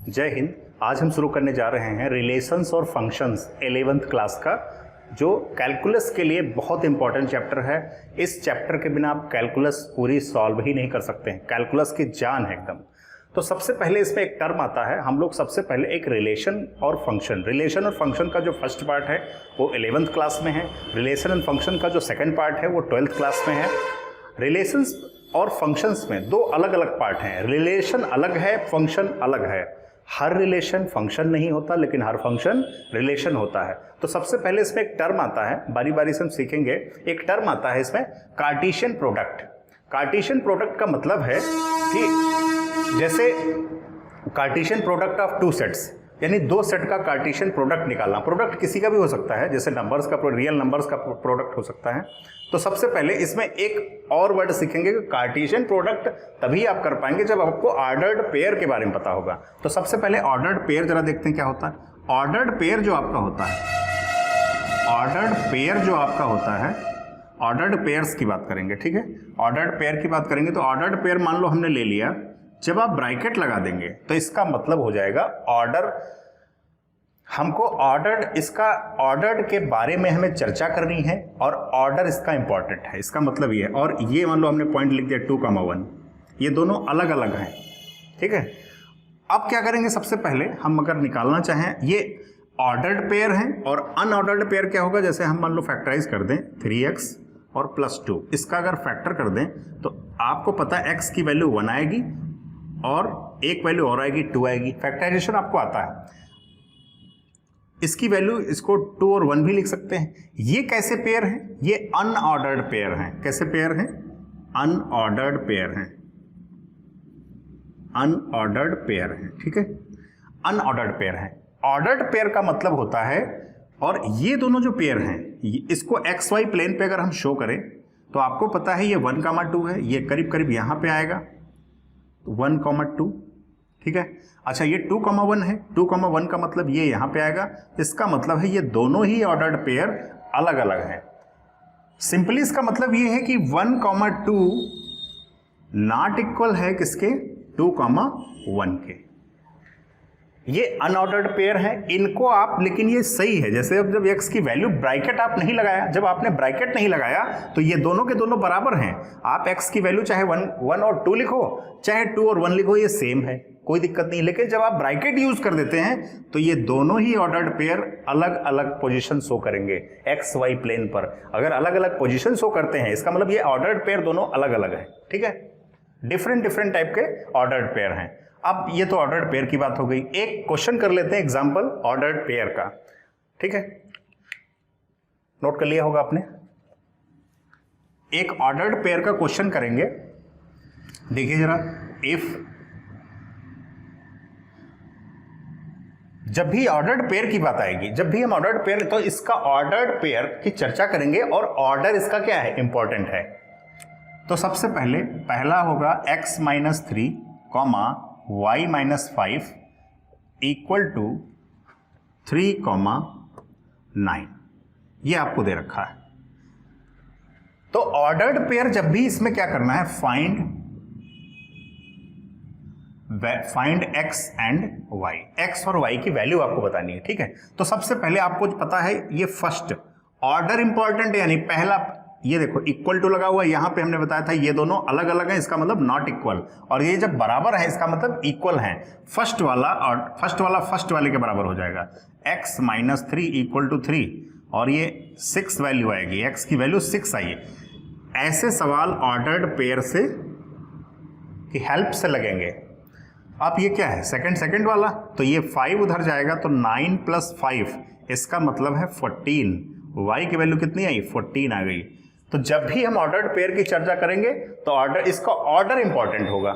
जय हिंद। आज हम शुरू करने जा रहे हैं रिलेशंस और फंक्शंस 11th क्लास का, जो कैलकुलस के लिए बहुत इंपॉर्टेंट चैप्टर है। इस चैप्टर के बिना आप कैलकुलस पूरी सॉल्व ही नहीं कर सकते हैं। कैलकुलस की जान है एकदम। तो सबसे पहले इसमें एक टर्म आता है, हम लोग सबसे पहले एक रिलेशन और फंक्शन का जो फर्स्ट पार्ट है वो 11th क्लास में है। रिलेशन एंड फंक्शन का जो सेकंड पार्ट है वो 12th क्लास में है। रिलेशंस और फंक्शंस में दो अलग अलग पार्ट हैं। रिलेशन अलग है, फंक्शन अलग है। हर रिलेशन फंक्शन नहीं होता, लेकिन हर फंक्शन रिलेशन होता है। तो सबसे पहले इसमें एक टर्म आता है, बारी बारी से हम सीखेंगे। एक टर्म आता है इसमें कार्टेशियन प्रोडक्ट। कार्टेशियन प्रोडक्ट का मतलब है कि जैसे Cartesian product of two sets, यानी दो सेट का कार्टेशियन प्रोडक्ट निकालना। प्रोडक्ट किसी का भी हो सकता है, जैसे नंबर्स का, रियल नंबर्स का प्रोडक्ट हो सकता है। तो सबसे पहले इसमें एक और वर्ड सीखेंगे कि कार्टेशियन प्रोडक्ट तभी आप कर पाएंगे जब आपको ऑर्डर्ड पेयर के बारे में पता होगा। तो सबसे पहले ऑर्डर्ड पेयर जरा देखते हैं क्या होता है। ऑर्डर्ड पेयर जो आपका होता है, ऑर्डर्ड पेयर जो आपका होता है, ऑर्डर्ड पेयर्स की बात करेंगे, ठीक है। ऑर्डर्ड पेयर की बात करेंगे तो ऑर्डर्ड पेयर मान लो हमने ले लिया, जब आप ब्रैकेट लगा देंगे तो इसका मतलब हो जाएगा ऑर्डर। हमको ऑर्डर्ड, इसका ऑर्डर्ड के बारे में हमें चर्चा करनी है और ऑर्डर इसका इंपॉर्टेंट है, इसका मतलब ये है। और ये मान लो हमने पॉइंट लिख दिया 2,1, ये दोनों अलग अलग हैं, ठीक है। अब क्या करेंगे, सबसे पहले हम अगर निकालना चाहें, ये ऑर्डर्ड पेयर हैं और अनऑर्डर्ड पेयर क्या होगा, जैसे हम मान लो फैक्टराइज कर दें 3x और +2, इसका अगर फैक्टर कर दें तो आपको पता है x की वैल्यू 1 आएगी और एक वैल्यू और आएगी 2 आएगी। फैक्टराइजेशन आपको आता है। इसकी वैल्यू, इसको 2 और 1 भी लिख सकते हैं। ये कैसे पेयर हैं, ये अनऑर्डर्ड पेयर हैं। कैसे पेयर हैं, अनऑर्डर्ड पेयर हैं, अनऑर्डर्ड पेयर हैं, ठीक है। अनऑर्डर्ड पेयर हैं। ऑर्डर्ड पेयर का मतलब होता है, और ये दोनों जो पेयर हैं इसको XY प्लेन पे अगर हम शो करें तो आपको पता है ये 1,2 है, ये करीब करीब यहां पे आएगा 1,2, ठीक है। अच्छा, ये 2,1 है, 2,1 का मतलब ये यहां पे आएगा। इसका मतलब है ये दोनों ही ऑर्डर्ड पेयर अलग अलग हैं। सिंपली इसका मतलब ये है कि 1,2 नॉट इक्वल है किसके, 2,1 के। ये अनऑर्डर्ड पेयर हैं, इनको आप, लेकिन ये सही है। जैसे अब जब x की वैल्यू, ब्रैकेट आप नहीं लगाया, जब आपने ब्रैकेट नहीं लगाया तो ये दोनों के दोनों बराबर हैं। आप x की वैल्यू चाहे 1 और 2 लिखो, चाहे 2 और 1 लिखो, ये सेम है, कोई दिक्कत नहीं। लेकिन जब आप ब्रैकेट यूज कर देते हैं तो ये दोनों ही ऑर्डर्ड पेयर अलग अलग पोजीशन शो करेंगे एक्स वाई प्लेन पर। अगर अलग अलग पोजीशन शो करते हैं, इसका मतलब ये ऑर्डर्ड पेयर दोनों अलग अलग है, ठीक है। डिफरेंट डिफरेंट टाइप के ऑर्डर्ड पेयर हैं। अब ये तो ऑर्डर्ड पेयर की बात हो गई। एक क्वेश्चन कर लेते हैं एग्जांपल ऑर्डर्ड पेयर का, ठीक है। नोट कर लिया होगा आपने। एक ऑर्डर्ड पेयर का क्वेश्चन करेंगे। देखिए जरा, इफ, जब भी ऑर्डर्ड पेयर की बात आएगी, जब भी हम ऑर्डर्ड पेयर, तो इसका ऑर्डर्ड पेयर की चर्चा करेंगे और ऑर्डर इसका क्या है, इंपॉर्टेंट है। तो सबसे पहले पहला होगा x-3, y-5 इक्वल टू 3,9, ये आपको दे रखा है। तो ऑर्डर्ड पेयर जब भी इसमें क्या करना है, find x and y, x और y की वैल्यू आपको बतानी है, ठीक है। तो सबसे पहले आपको पता है ये फर्स्ट ऑर्डर इंपॉर्टेंट है, यानी पहला, ये देखो इक्वल टू लगा हुआ है, यहां पे हमने बताया था ये दोनों अलग अलग हैं, इसका मतलब नॉट इक्वल। और ये जब बराबर है इसका मतलब इक्वल हैं। फर्स्ट वाला फर्स्ट वाले के बराबर हो जाएगा, x-3 इक्वल टू 3, और ये 6 वैल्यू आएगी, x की वैल्यू 6 आई। ऐसे सवाल ऑर्डर्ड पेयर से की हेल्प से लगेंगे। अब ये क्या है, सेकंड वाला, तो ये 5 उधर जाएगा तो 9 + 5, इसका मतलब है 14। y की वैल्यू कितनी आई, 14 आ गई। तो जब भी हम ऑर्डर्ड पेयर की चर्चा करेंगे तो ऑर्डर, इसका ऑर्डर इंपॉर्टेंट होगा।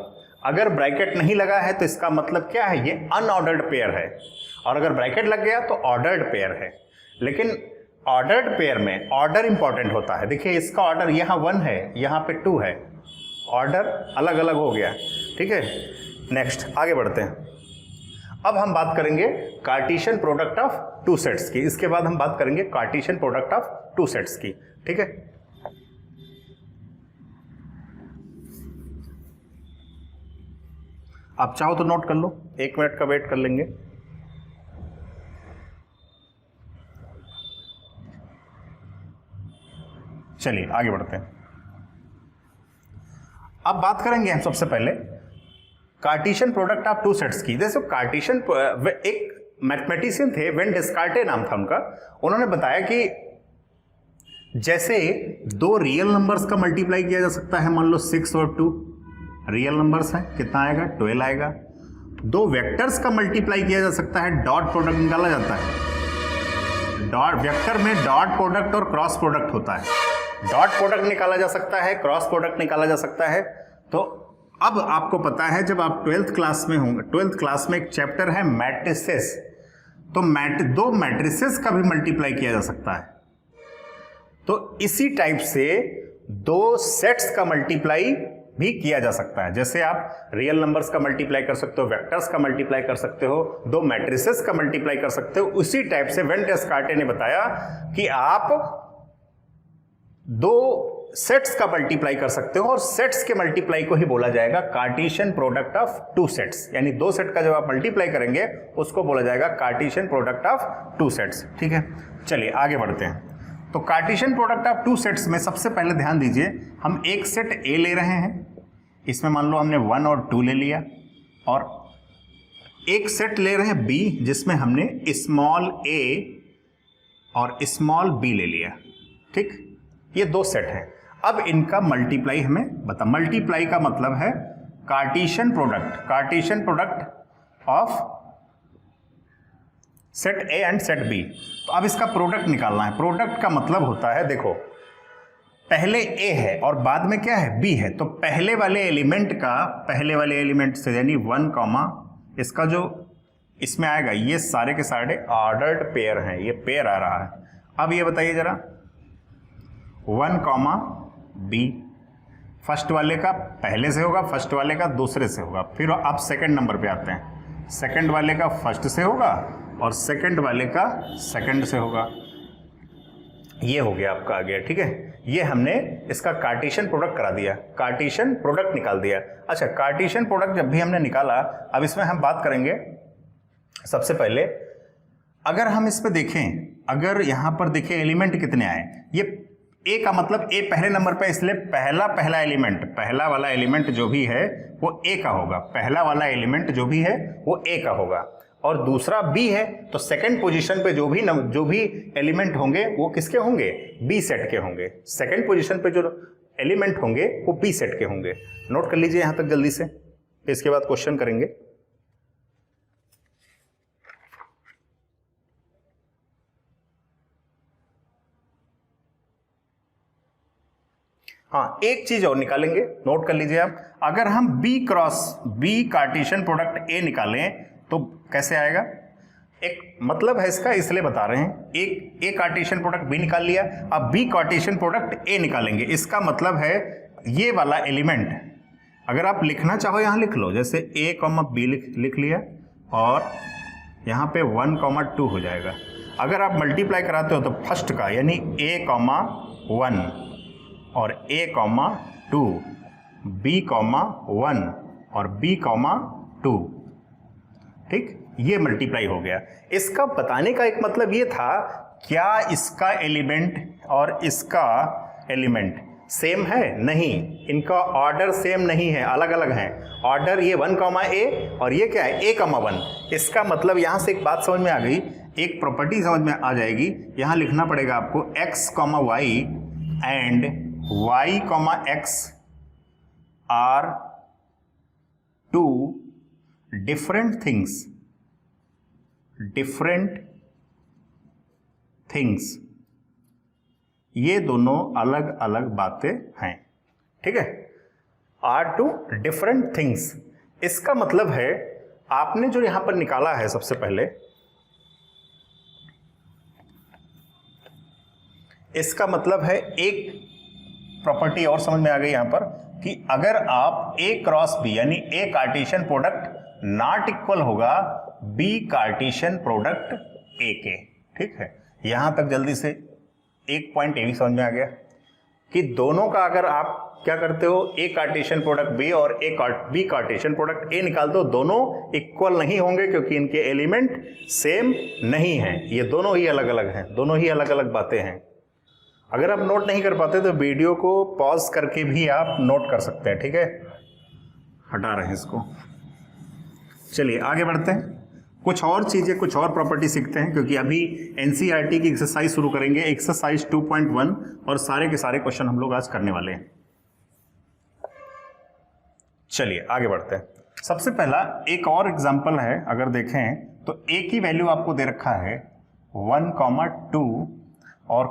अगर ब्रैकेट नहीं लगा है तो इसका मतलब क्या है, ये अनऑर्डर्ड पेयर है। और अगर ब्रैकेट लग गया तो ऑर्डर्ड पेयर है। लेकिन ऑर्डर्ड पेयर में ऑर्डर इंपॉर्टेंट होता है। देखिए इसका ऑर्डर यहाँ 1 है, यहाँ पे 2 है, ऑर्डर अलग अलग हो गया, ठीक है। नेक्स्ट आगे बढ़ते हैं। अब हम बात करेंगे Cartesian product of two sets की। इसके बाद हम बात करेंगे Cartesian product of two sets की, ठीक है। आप चाहो तो नोट कर लो, 1 मिनट का वेट कर लेंगे। चलिए आगे बढ़ते हैं। अब बात करेंगे हम सबसे पहले Cartesian product of two sets की। जैसे कार्टेशियन, एक मैथमेटिशियन थे, वेन डेस्कार्टे नाम था उनका, उन्होंने बताया कि जैसे दो रियल नंबर्स का मल्टीप्लाई किया जा सकता है, मान लो 6 और 2 रियल नंबर्स हैं, कितना आएगा 12 आएगा। दो वेक्टर्स का मल्टीप्लाई किया जा सकता है, डॉट प्रोडक्ट निकाला जाता है। डॉट वेक्टर में डॉट प्रोडक्ट और क्रॉस प्रोडक्ट होता है, डॉट प्रोडक्ट निकाला जा सकता है, क्रॉस प्रोडक्ट निकाला जा सकता है। तो अब आपको पता है जब आप 12th क्लास में होंगे, 12th क्लास में एक चैप्टर है मैट्रिसेस, तो दो मैट्रिसेस का भी मल्टीप्लाई किया जा सकता है। तो इसी टाइप से दो सेट्स का मल्टीप्लाई भी किया जा सकता है। जैसे आप रियल नंबर्स का मल्टीप्लाई कर सकते हो, वेक्टर्स का मल्टीप्लाई कर सकते हो, दो मैट्रिसेस का मल्टीप्लाई कर सकते हो। उसी टाइप से वेन डेस्कार्टे ने बताया कि आप दो सेट्स का मल्टीप्लाई कर सकते हो, और सेट्स के मल्टीप्लाई को ही बोला जाएगा Cartesian product of two sets. यानी दो सेट का जब आप मल्टीप्लाई करेंगे उसको बोला जाएगा Cartesian product of two sets. ठीक है, चलिए आगे बढ़ते हैं। तो Cartesian product of two sets में सबसे पहले ध्यान दीजिए, हम एक सेट ए ले रहे हैं, इसमें मान लो हमने 1 और 2 ले लिया, और एक सेट ले रहे हैं बी जिसमें हमने स्मॉल ए और स्मॉल बी ले लिया। ठीक, ये दो सेट हैं। अब इनका मल्टीप्लाई हमें बता, मल्टीप्लाई का मतलब है Cartesian product of set A and set B. तो अब इसका प्रोडक्ट निकालना है। प्रोडक्ट का मतलब होता है, देखो पहले ए है और बाद में क्या है बी है, तो पहले वाले एलिमेंट से यानी 1, इसका जो इसमें आएगा, ये सारे के सारे ऑर्डर्ड पेयर हैं, ये पेयर आ रहा है। अब ये बताइए जरा 1, बी, फर्स्ट वाले का पहले से होगा, फर्स्ट वाले का दूसरे से होगा। फिर आप सेकंड नंबर पे आते हैं, सेकंड वाले का फर्स्ट से होगा और सेकंड वाले का सेकंड से होगा। ये हो गया आपका आ गया। ठीक है, ये हमने इसका कार्टेशियन प्रोडक्ट करा दिया, कार्टेशियन प्रोडक्ट निकाल दिया। अच्छा, कार्टेशियन प्रोडक्ट जब भी हमने निकाला, अब इसमें हम बात करेंगे सबसे पहले, अगर हम इस पे देखें, अगर यहां पर देखें एलिमेंट कितने आए, ये ए का मतलब ए पहले नंबर पे, इसलिए पहला वाला एलिमेंट जो भी है वो ए का होगा, पहला वाला एलिमेंट जो भी है वो ए का होगा। और दूसरा बी है, तो सेकंड पोजीशन पे जो भी एलिमेंट होंगे वो किसके होंगे, बी सेट के होंगे। सेकंड पोजीशन पे जो एलिमेंट होंगे वो बी सेट के होंगे। नोट कर लीजिए यहां तक जल्दी से, इसके बाद क्वेश्चन करेंगे। हाँ, एक चीज और निकालेंगे, नोट कर लीजिए आप। अगर हम B cross B Cartesian product A निकालें तो कैसे आएगा, एक मतलब है इसका, इसलिए बता रहे हैं। एक ए कार्टेशियन प्रोडक्ट बी निकाल लिया, अब बी कार्टेशियन प्रोडक्ट ए निकालेंगे। इसका मतलब है ये वाला एलिमेंट, अगर आप लिखना चाहो यहां लिख लो, जैसे ए कॉमा बी लिख लिया, और यहां पे 1, 2 हो जाएगा। अगर आप मल्टीप्लाई कराते हो तो फर्स्ट का यानी ए कॉमा 1 और ए कॉमा 2, बी कॉमा 1 और बी कॉमा 2। ठीक, ये मल्टीप्लाई हो गया। इसका बताने का एक मतलब ये था, क्या इसका एलिमेंट और इसका एलिमेंट सेम है? नहीं, इनका ऑर्डर सेम नहीं है, अलग अलग हैं ऑर्डर। ये 1, ए और ये क्या है a, 1। इसका मतलब यहां से एक बात समझ में आ गई, एक प्रॉपर्टी समझ में आ जाएगी। यहां लिखना पड़ेगा आपको x, y and y, x are two different things, ये दोनों अलग अलग बातें हैं। ठीक है, आर टू डिफरेंट थिंग्स। इसका मतलब है आपने जो यहां पर निकाला है, सबसे पहले इसका मतलब है एक प्रॉपर्टी और समझ में आ गई यहां पर, कि अगर आप ए क्रॉस बी यानी A Cartesian product not equal होगा बी कार्टेशियन प्रोडक्ट ए के। ठीक है, यहां तक जल्दी से एक पॉइंट ए भी समझ में आ गया कि दोनों का अगर आप क्या करते हो, ए कार्टेशियन प्रोडक्ट बी और बी कार्टेशियन प्रोडक्ट ए निकालते हो, दोनों इक्वल नहीं होंगे क्योंकि इनके एलिमेंट सेम नहीं हैं, ये दोनों ही अलग अलग हैं, दोनों ही अलग अलग बातें हैं। अगर आप नोट नहीं कर पाते तो वीडियो को पॉज करके भी आप नोट कर सकते हैं, ठीक है। हटा रहे हैं इसको। चलिए आगे बढ़ते हैं, कुछ और चीज़ें, कुछ और प्रॉपर्टी सीखते हैं, क्योंकि अभी एनसीईआरटी की एक्सरसाइज शुरू करेंगे, एक्सरसाइज 2.1, और सारे के सारे क्वेश्चन हम लोग आज करने वाले हैं। चलिए आगे बढ़ते हैं। सबसे पहला एक और एग्जांपल है, अगर देखें तो ए की वैल्यू आपको दे रखा है 1,2 और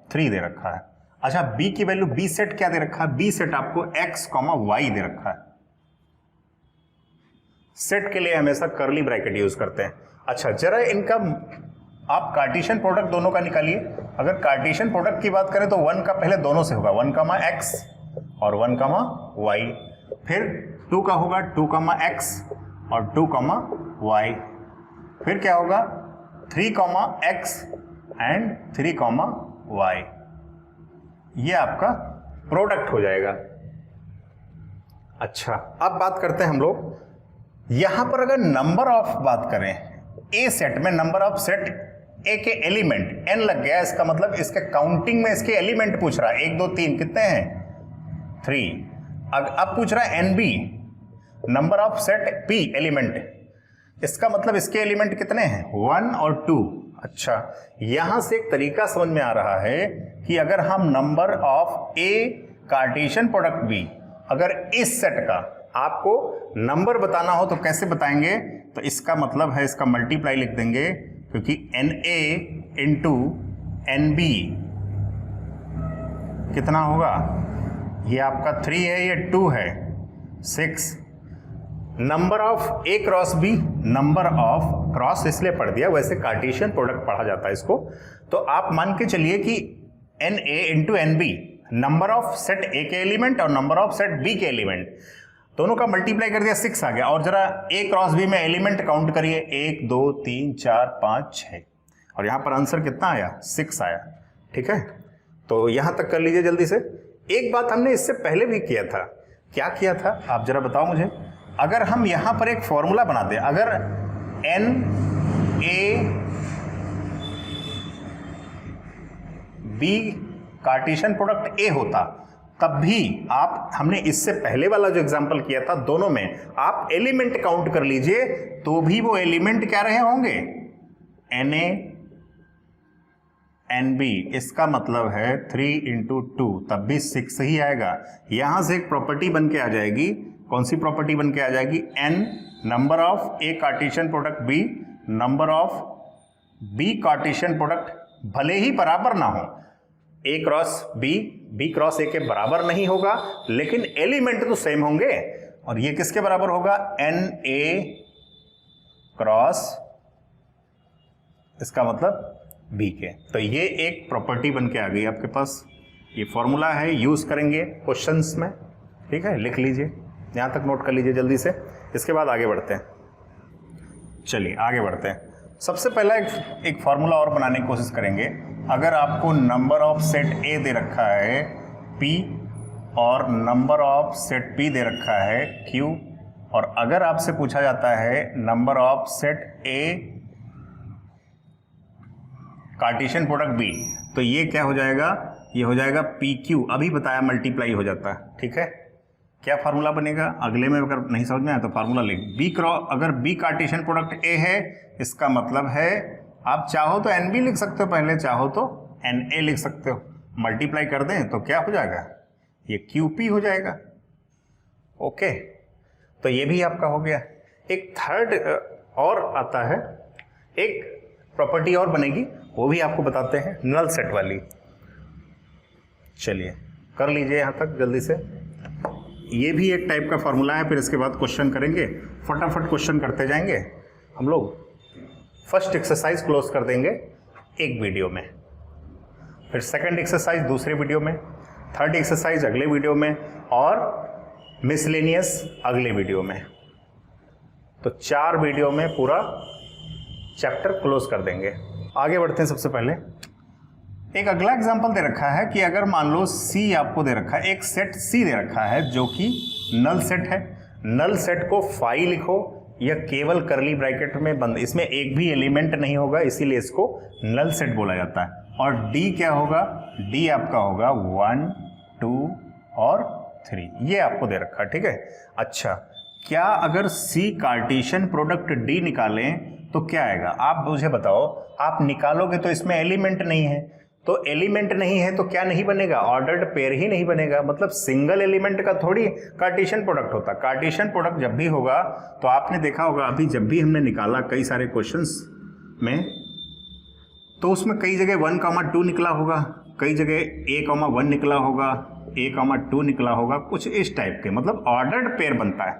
3 दे रखा है। अच्छा, बी की वैल्यू, बी सेट क्या दे रखा है, बी सेट आपको x, y दे रखा है। सेट के लिए हमेशा कर्ली ब्रैकेट यूज करते हैं। अच्छा, जरा इनका आप कार्टेशियन प्रोडक्ट दोनों का निकालिए। अगर कार्टेशियन प्रोडक्ट की बात करें तो 1 का पहले दोनों से होगा, 1, x और 1, y, फिर 2 का होगा 2, x और 2, y, फिर क्या होगा 3, x एंड 3, y। ये आपका प्रोडक्ट हो जाएगा। अच्छा, अब बात करते हैं हम लोग, यहां पर अगर नंबर ऑफ बात करें, ए सेट में नंबर ऑफ सेट ए के एलिमेंट n लग गया, इसका मतलब इसके काउंटिंग में इसके एलिमेंट पूछ रहा है, 1 2 3 कितने हैं 3। अब पूछ रहा है nb, number of set p element, इसका मतलब इसके एलिमेंट कितने हैं 1 और 2। अच्छा, यहां से एक तरीका समझ में आ रहा है कि अगर हम number of A Cartesian product B, अगर इस सेट का आपको नंबर बताना हो तो कैसे बताएंगे, तो इसका मतलब है इसका मल्टीप्लाई लिख देंगे, क्योंकि NA इंटू NB कितना होगा, ये आपका 3 है, ये 2 है, 6। Number of A cross B, number of cross इसलिए पढ़ दिया, वैसे कार्टेशियन प्रोडक्ट पढ़ा जाता है इसको। तो आप मान के चलिए कि NA into NB, number of set A के एलिमेंट और नंबर ऑफ सेट बी के एलिमेंट, दोनों का मल्टीप्लाई कर दिया, 6 आ गया। और जरा ए क्रॉस बी में एलिमेंट काउंट करिए, 1 2 3 4 5 6, और यहां पर आंसर कितना आया 6 आया, ठीक है। तो यहां तक कर लीजिए जल्दी से। एक बात हमने इससे पहले भी किया था, क्या किया था आप जरा बताओ मुझे। अगर हम यहां पर एक फॉर्मूला बना दें, अगर n A B Cartesian product A होता, तब भी आप, हमने इससे पहले वाला जो एग्जांपल किया था, दोनों में आप एलिमेंट काउंट कर लीजिए तो भी वो एलिमेंट क्या रहे होंगे Na Nb, इसका मतलब है 3 इंटू 2, तब भी 6 ही आएगा। यहां से एक प्रॉपर्टी बन के आ जाएगी, कौन सी प्रॉपर्टी बन के आ जाएगी, n number of A Cartesian product B, number of B Cartesian product भले ही बराबर ना हो, A cross B, B cross A के बराबर नहीं होगा, लेकिन एलिमेंट तो सेम होंगे। और ये किसके बराबर होगा, एन ए क्रॉस, इसका मतलब बी के। तो ये एक प्रॉपर्टी बन के आ गई आपके पास, ये फॉर्मूला है, यूज करेंगे क्वेश्चंस में, ठीक है। लिख लीजिए, यहां तक नोट कर लीजिए जल्दी से। इसके बाद आगे बढ़ते हैं, चलिए आगे बढ़ते हैं। सबसे पहला एक फॉर्मूला और बनाने की कोशिश करेंगे। अगर आपको नंबर ऑफ सेट ए दे रखा है P और नंबर ऑफ सेट P दे रखा है Q, और अगर आपसे पूछा जाता है number of set A Cartesian product B, तो ये क्या हो जाएगा, ये हो जाएगा PQ। अभी बताया मल्टीप्लाई हो जाता है, ठीक है। क्या फार्मूला बनेगा, अगले में अगर नहीं समझ में आया तो फार्मूला लिख, बी क्रॉस, अगर बी कार्टेशियन प्रोडक्ट ए है, इसका मतलब है आप चाहो तो NB लिख सकते हो, पहले चाहो तो NA लिख सकते हो, मल्टीप्लाई कर दें तो क्या हो जाएगा, ये QP हो जाएगा। ओके, तो ये भी आपका हो गया। एक थर्ड और आता है, एक प्रॉपर्टी और बनेगी, वो भी आपको बताते हैं, नल सेट वाली। चलिए कर लीजिए यहाँ तक जल्दी से। ये भी एक टाइप का फॉर्मूला है, फिर इसके बाद क्वेश्चन करेंगे, फटाफट क्वेश्चन करते जाएंगे हम लोग। फर्स्ट एक्सरसाइज क्लोज कर देंगे एक वीडियो में, फिर सेकंड एक्सरसाइज दूसरे वीडियो में, थर्ड एक्सरसाइज अगले वीडियो में, और मिसलेनियस अगले वीडियो में। तो 4 वीडियो में पूरा चैप्टर क्लोज कर देंगे। आगे बढ़ते हैं। सबसे पहले एक अगला एग्जांपल दे रखा है कि अगर मान लो C आपको दे रखा है, एक सेट C दे रखा है जो कि नल सेट है। नल सेट को फाई लिखो या केवल करली ब्रैकेट में बंद, इसमें एक भी एलिमेंट नहीं होगा, इसीलिए इसको नल सेट बोला जाता है। और D क्या होगा? D आपका होगा 1 2 और 3, ये आपको दे रखा है, ठीक है। अच्छा, क्या अगर C कार्टेशियन प्रोडक्ट D निकालें तो क्या आएगा? आप मुझे बताओ, आप निकालोगे तो इसमें एलिमेंट नहीं है, तो एलिमेंट नहीं है तो क्या नहीं बनेगा? ऑर्डर्ड पेयर ही नहीं बनेगा। मतलब सिंगल एलिमेंट का थोड़ी कार्टेशियन प्रोडक्ट होता। कार्टेशियन प्रोडक्ट जब भी होगा तो आपने देखा होगा, अभी जब भी हमने निकाला कई सारे क्वेश्चंस में, तो उसमें कई जगह 1, 2 निकला होगा, कई जगह A, 1 निकला होगा, A, 2 निकला होगा, कुछ इस टाइप के, मतलब ऑर्डर्ड पेयर बनता है,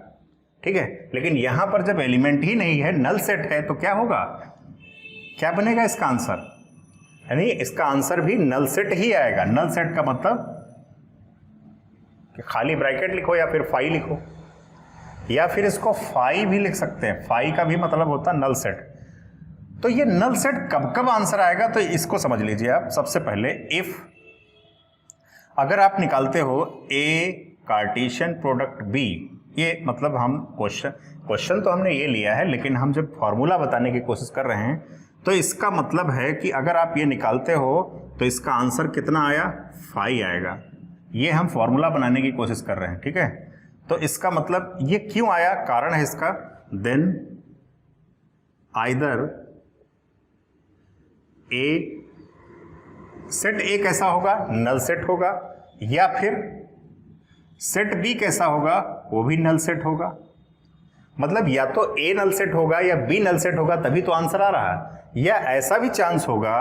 ठीक है। लेकिन यहां पर जब एलिमेंट ही नहीं है, नल सेट है, तो क्या होगा? क्या बनेगा इसका आंसर? यानी इसका आंसर भी नल सेट ही आएगा। नल सेट का मतलब कि खाली ब्रैकेट लिखो या फिर फाई लिखो, या फिर इसको फाई भी लिख सकते हैं। फाई का भी मतलब होता है नल सेट। तो ये नल सेट कब कब आंसर आएगा, तो इसको समझ लीजिए आप। सबसे पहले इफ अगर आप निकालते हो A कार्टेशियन प्रोडक्ट B, ये मतलब हम क्वेश्चन तो हमने ये लिया है, लेकिन हम जब फॉर्मूला बताने की कोशिश कर रहे हैं तो इसका मतलब है कि अगर आप ये निकालते हो तो इसका आंसर कितना आया? फाई आएगा। ये हम फॉर्मूला बनाने की कोशिश कर रहे हैं, ठीक है। तो इसका मतलब ये क्यों आया, कारण है इसका। Then either A set A कैसा होगा? नल सेट होगा, या फिर सेट B कैसा होगा? वो भी नल सेट होगा। मतलब या तो A नल सेट होगा या B नल सेट होगा, तभी तो आंसर आ रहा है। या ऐसा भी चांस होगा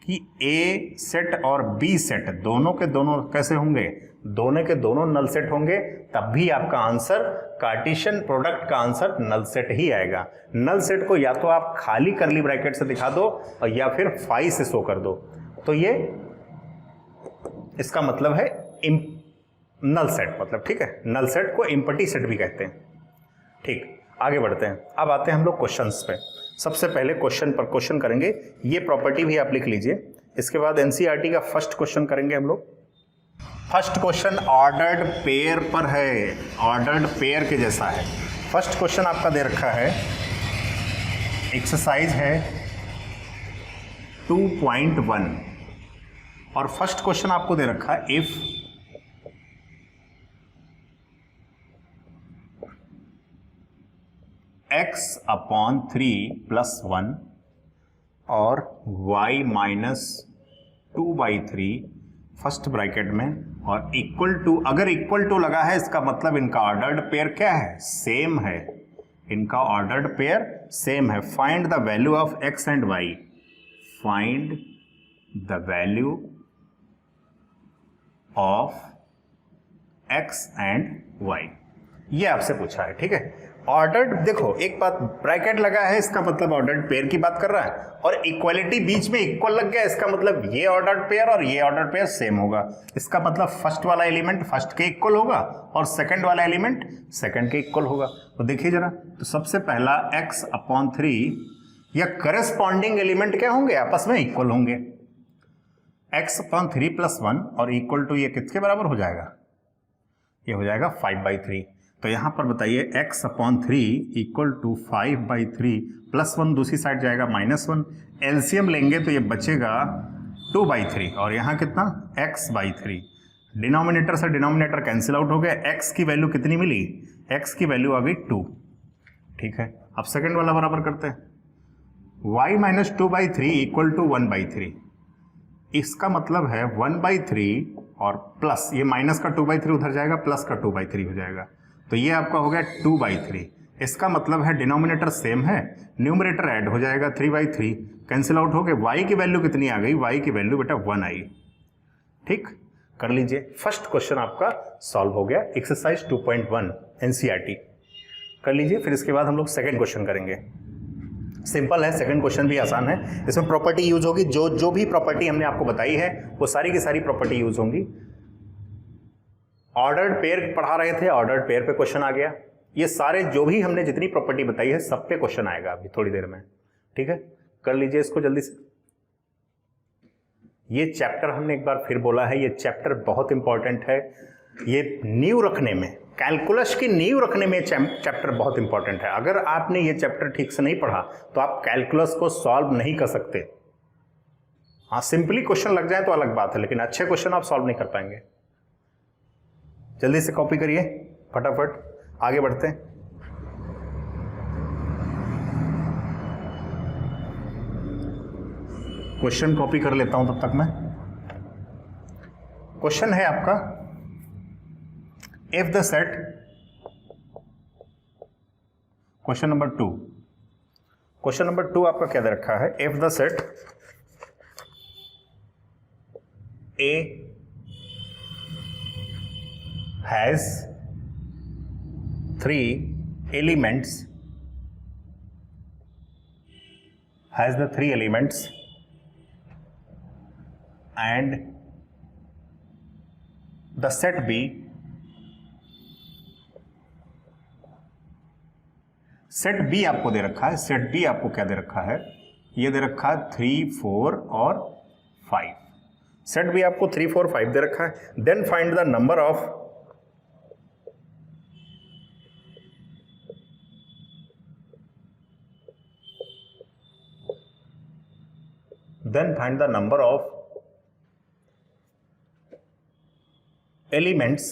कि A सेट और B सेट दोनों के दोनों कैसे होंगे? दोनों के दोनों नल सेट होंगे, तब भी आपका आंसर कार्टेशियन प्रोडक्ट का आंसर नल सेट ही आएगा। नल सेट को या तो आप खाली करली ब्रैकेट से दिखा दो और या फिर फाई से शो कर दो। तो ये इसका मतलब है नल सेट, मतलब, ठीक है। नल सेट को एम्प्टी सेट भी कहते हैं। ठीक, आगे बढ़ते हैं। अब आते हैं हम लोग क्वेश्चंस पे। सबसे पहले क्वेश्चन पर क्वेश्चन करेंगे, ये प्रॉपर्टी भी आप लिख लीजिए। इसके बाद एनसीईआरटी का फर्स्ट क्वेश्चन करेंगे हम लोग। फर्स्ट क्वेश्चन ऑर्डर्ड पेयर पर है, ऑर्डर्ड पेयर के जैसा है। फर्स्ट क्वेश्चन आपका दे रखा है, एक्सरसाइज है 2.1 और फर्स्ट क्वेश्चन आपको दे रखा है इफ x/3 + 1 और y - 2/3 फर्स्ट ब्रैकेट में और इक्वल टू, अगर इक्वल टू लगा है इसका मतलब इनका ऑर्डर्ड पेयर क्या है? सेम है। इनका ऑर्डर्ड पेयर सेम है। Find the value of x and y, find the value of x and y, ये आपसे पूछा है, ठीक है। ऑर्डर्ड, देखो एक बात, ब्रैकेट लगा है इसका मतलब ऑर्डर्ड पेयर की बात कर रहा है, और इक्वलिटी बीच में इक्वल लग गया, इसका मतलब ये ऑर्डर्ड पेयर और ये ऑर्डर्ड पेयर सेम होगा। इसका मतलब फर्स्ट वाला एलिमेंट फर्स्ट के इक्वल होगा और सेकंड वाला एलिमेंट सेकंड के इक्वल होगा। तो देखिए जरा, तो सबसे पहला x/3 या करस्पॉन्डिंग एलिमेंट क्या होंगे? आपस में इक्वल होंगे। x/3 + 1 और इक्वल टू ये किसके बराबर हो जाएगा? ये हो जाएगा 5/3। तो यहां पर बताइए x/3 = 5/3 + 1 दूसरी साइड जाएगा -1, एलसीएम लेंगे तो ये बचेगा 2/3 और यहाँ कितना? x/3। डिनोमिनेटर से डिनोमिनेटर कैंसिल आउट हो गया। x की वैल्यू कितनी मिली? x की वैल्यू आ गई 2, ठीक है। अब सेकंड वाला बराबर करते हैं, y - 2/3 = 1/3। इसका मतलब है 1/3 और प्लस ये माइनस का 2/3 उधर जाएगा, प्लस का 2/3 हो जाएगा, तो ये आपका हो गया 2/3। इसका मतलब है डिनोमिनेटर सेम है, न्यूमरेटर ऐड हो जाएगा 3/3, कैंसिल आउट हो गए। y की वैल्यू कितनी आ गई? y की वैल्यू बेटा 1 आई। ठीक, कर लीजिए। फर्स्ट क्वेश्चन आपका सॉल्व हो गया, एक्सरसाइज 2.1 एनसीईआरटी कर लीजिए। फिर इसके बाद हम लोग सेकंड क्वेश्चन करेंगे। सिंपल है, सेकंड क्वेश्चन भी आसान है। इसमें प्रॉपर्टी यूज होगी, जो भी प्रॉपर्टी हमने आपको बताई है वो सारी की सारी प्रॉपर्टी यूज होंगी। ऑर्डर्ड पेयर पढ़ा रहे थे, ऑर्डर्ड पेयर पे क्वेश्चन आ गया। ये सारे जो भी हमने जितनी प्रॉपर्टी बताई है सब पे क्वेश्चन आएगा अभी थोड़ी देर में, ठीक है। कर लीजिए इसको जल्दी से। ये चैप्टर हमने एक बार फिर बोला है, ये चैप्टर बहुत इंपॉर्टेंट है। ये नींव रखने में, कैलकुलस की नींव रखने में चैप्टर बहुत इंपॉर्टेंट है। अगर आपने ये चैप्टर ठीक से नहीं पढ़ा तो आप कैलकुलस को सॉल्व नहीं कर सकते। हाँ, सिंपली क्वेश्चन लग जाए तो अलग बात है, लेकिन अच्छे क्वेश्चन आप सॉल्व नहीं कर पाएंगे। जल्दी से कॉपी करिए, फटाफट आगे बढ़ते हैं। क्वेश्चन कॉपी कर लेता हूं तब तक मैं। क्वेश्चन है आपका, if the set, question number 2, question number 2 आपका क्या दे रखा है? If the set A has 3 elements, has the 3 elements and the set B, set B आपको दे रखा है। सेट B आपको क्या दे रखा है? ये दे रखा है 3, 4 और 5। सेट B आपको 3, 4, 5 दे रखा है। Then find the number of elements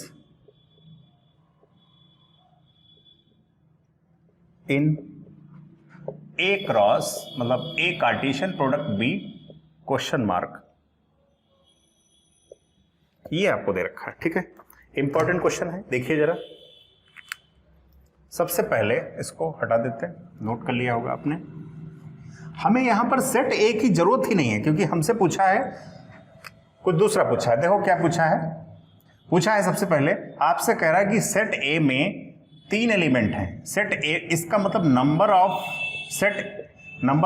in A cross, मतलब A Cartesian product B question mark, ये आपको दे रखा है। ठीक है, इंपॉर्टेंट क्वेश्चन है, देखिए जरा। सबसे पहले इसको हटा देते हैं, नोट कर लिया होगा आपने। हमें यहां पर सेट ए की जरूरत ही नहीं है, क्योंकि हमसे पूछा है कुछ दूसरा पूछा है। देखो क्या पूछा है। पूछा है सबसे पहले आपसे कह रहा है कि सेट ए में 3 एलिमेंट हैं। सेट ए, इसका मतलब नंबर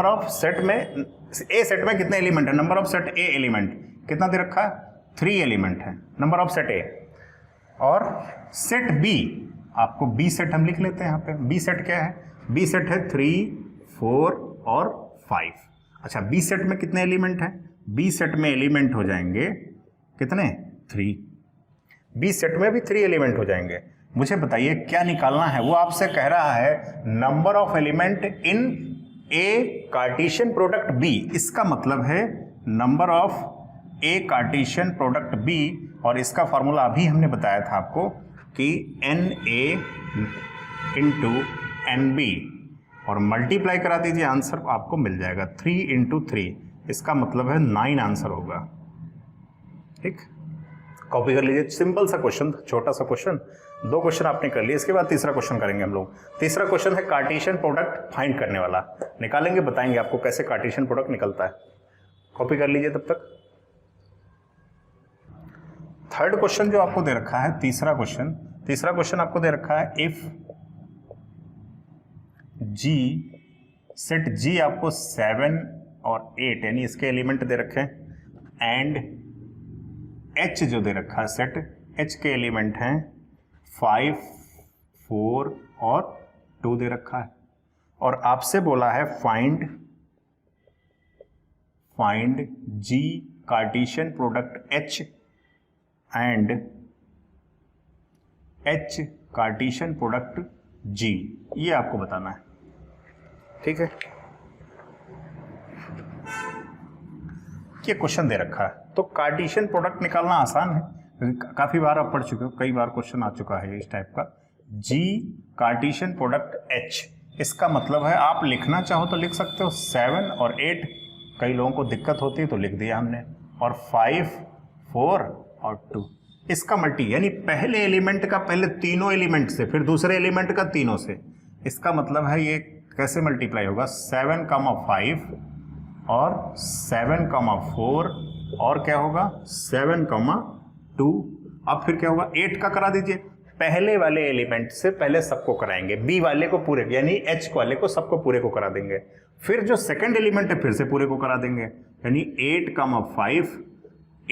ऑफ सेट में, ए सेट में कितने एलिमेंट है? Number of set A element कितना दे रखा है? 3 एलिमेंट है, नंबर ऑफ सेट ए। और सेट बी, आपको बी सेट हम लिख लेते हैं यहाँ पे। बी सेट क्या है? बी सेट है 3, 4 और 5। अच्छा, बी सेट में कितने एलिमेंट हैं? बी सेट में एलिमेंट हो जाएंगे कितने? 3। बी सेट में भी 3 एलिमेंट हो जाएंगे। मुझे बताइए क्या निकालना है? वो आपसे कह रहा है number of element in A Cartesian product B. इसका मतलब है number of A Cartesian product B, और इसका फॉर्मूला अभी हमने बताया था आपको कि n A into n B, और मल्टीप्लाई करा दीजिए, आंसर आपको मिल जाएगा 3 इंटू 3। इसका मतलब है 9 आंसर होगा। ठीक, कॉपी कर लीजिए। सिंपल सा क्वेश्चन, छोटा सा क्वेश्चन। 2 क्वेश्चन आपने कर लिए, इसके बाद तीसरा क्वेश्चन करेंगे हम लोग। तीसरा क्वेश्चन है कार्टेशियन प्रोडक्ट फाइंड करने वाला। निकालेंगे, बताएंगे आपको कैसे कार्टेशियन प्रोडक्ट निकलता है। कॉपी कर लीजिए तब तक। थर्ड क्वेश्चन जो आपको दे रखा है, तीसरा क्वेश्चन आपको दे रखा है इफ जी, सेट जी आपको 7 और 8 यानी इसके एलिमेंट दे रखे हैं, एंड एच जो दे रखा है, सेट एच के एलिमेंट हैं 5, 4 और 2 दे रखा है। और आपसे बोला है find G Cartesian product H and H Cartesian product G, ये आपको बताना है। ठीक है, ये क्वेश्चन दे रखा है, तो कार्टेशियन प्रोडक्ट निकालना आसान है, काफी बार आप पढ़ चुके हो, कई बार क्वेश्चन आ चुका है इस टाइप का। जी कार्टेशियन प्रोडक्ट एच, इसका मतलब है आप लिखना चाहो तो लिख सकते हो 7 और 8, कई लोगों को दिक्कत होती है तो लिख दिया हमने, और 5, 4 और 2। इसका मल्टी यानी पहले एलिमेंट का पहले तीनों एलिमेंट से, फिर दूसरे एलिमेंट का तीनों से। इसका मतलब है ये कैसे मल्टीप्लाई होगा? 7, 5 और 7, 4 और क्या होगा? 7, 2। अब फिर क्या होगा? 8 का करा दीजिए। पहले वाले एलिमेंट से पहले सबको कराएंगे, बी वाले को पूरे, यानी एच वाले को सबको पूरे को करा देंगे। फिर जो सेकंड एलिमेंट है फिर से पूरे को करा देंगे, यानी 8, 5,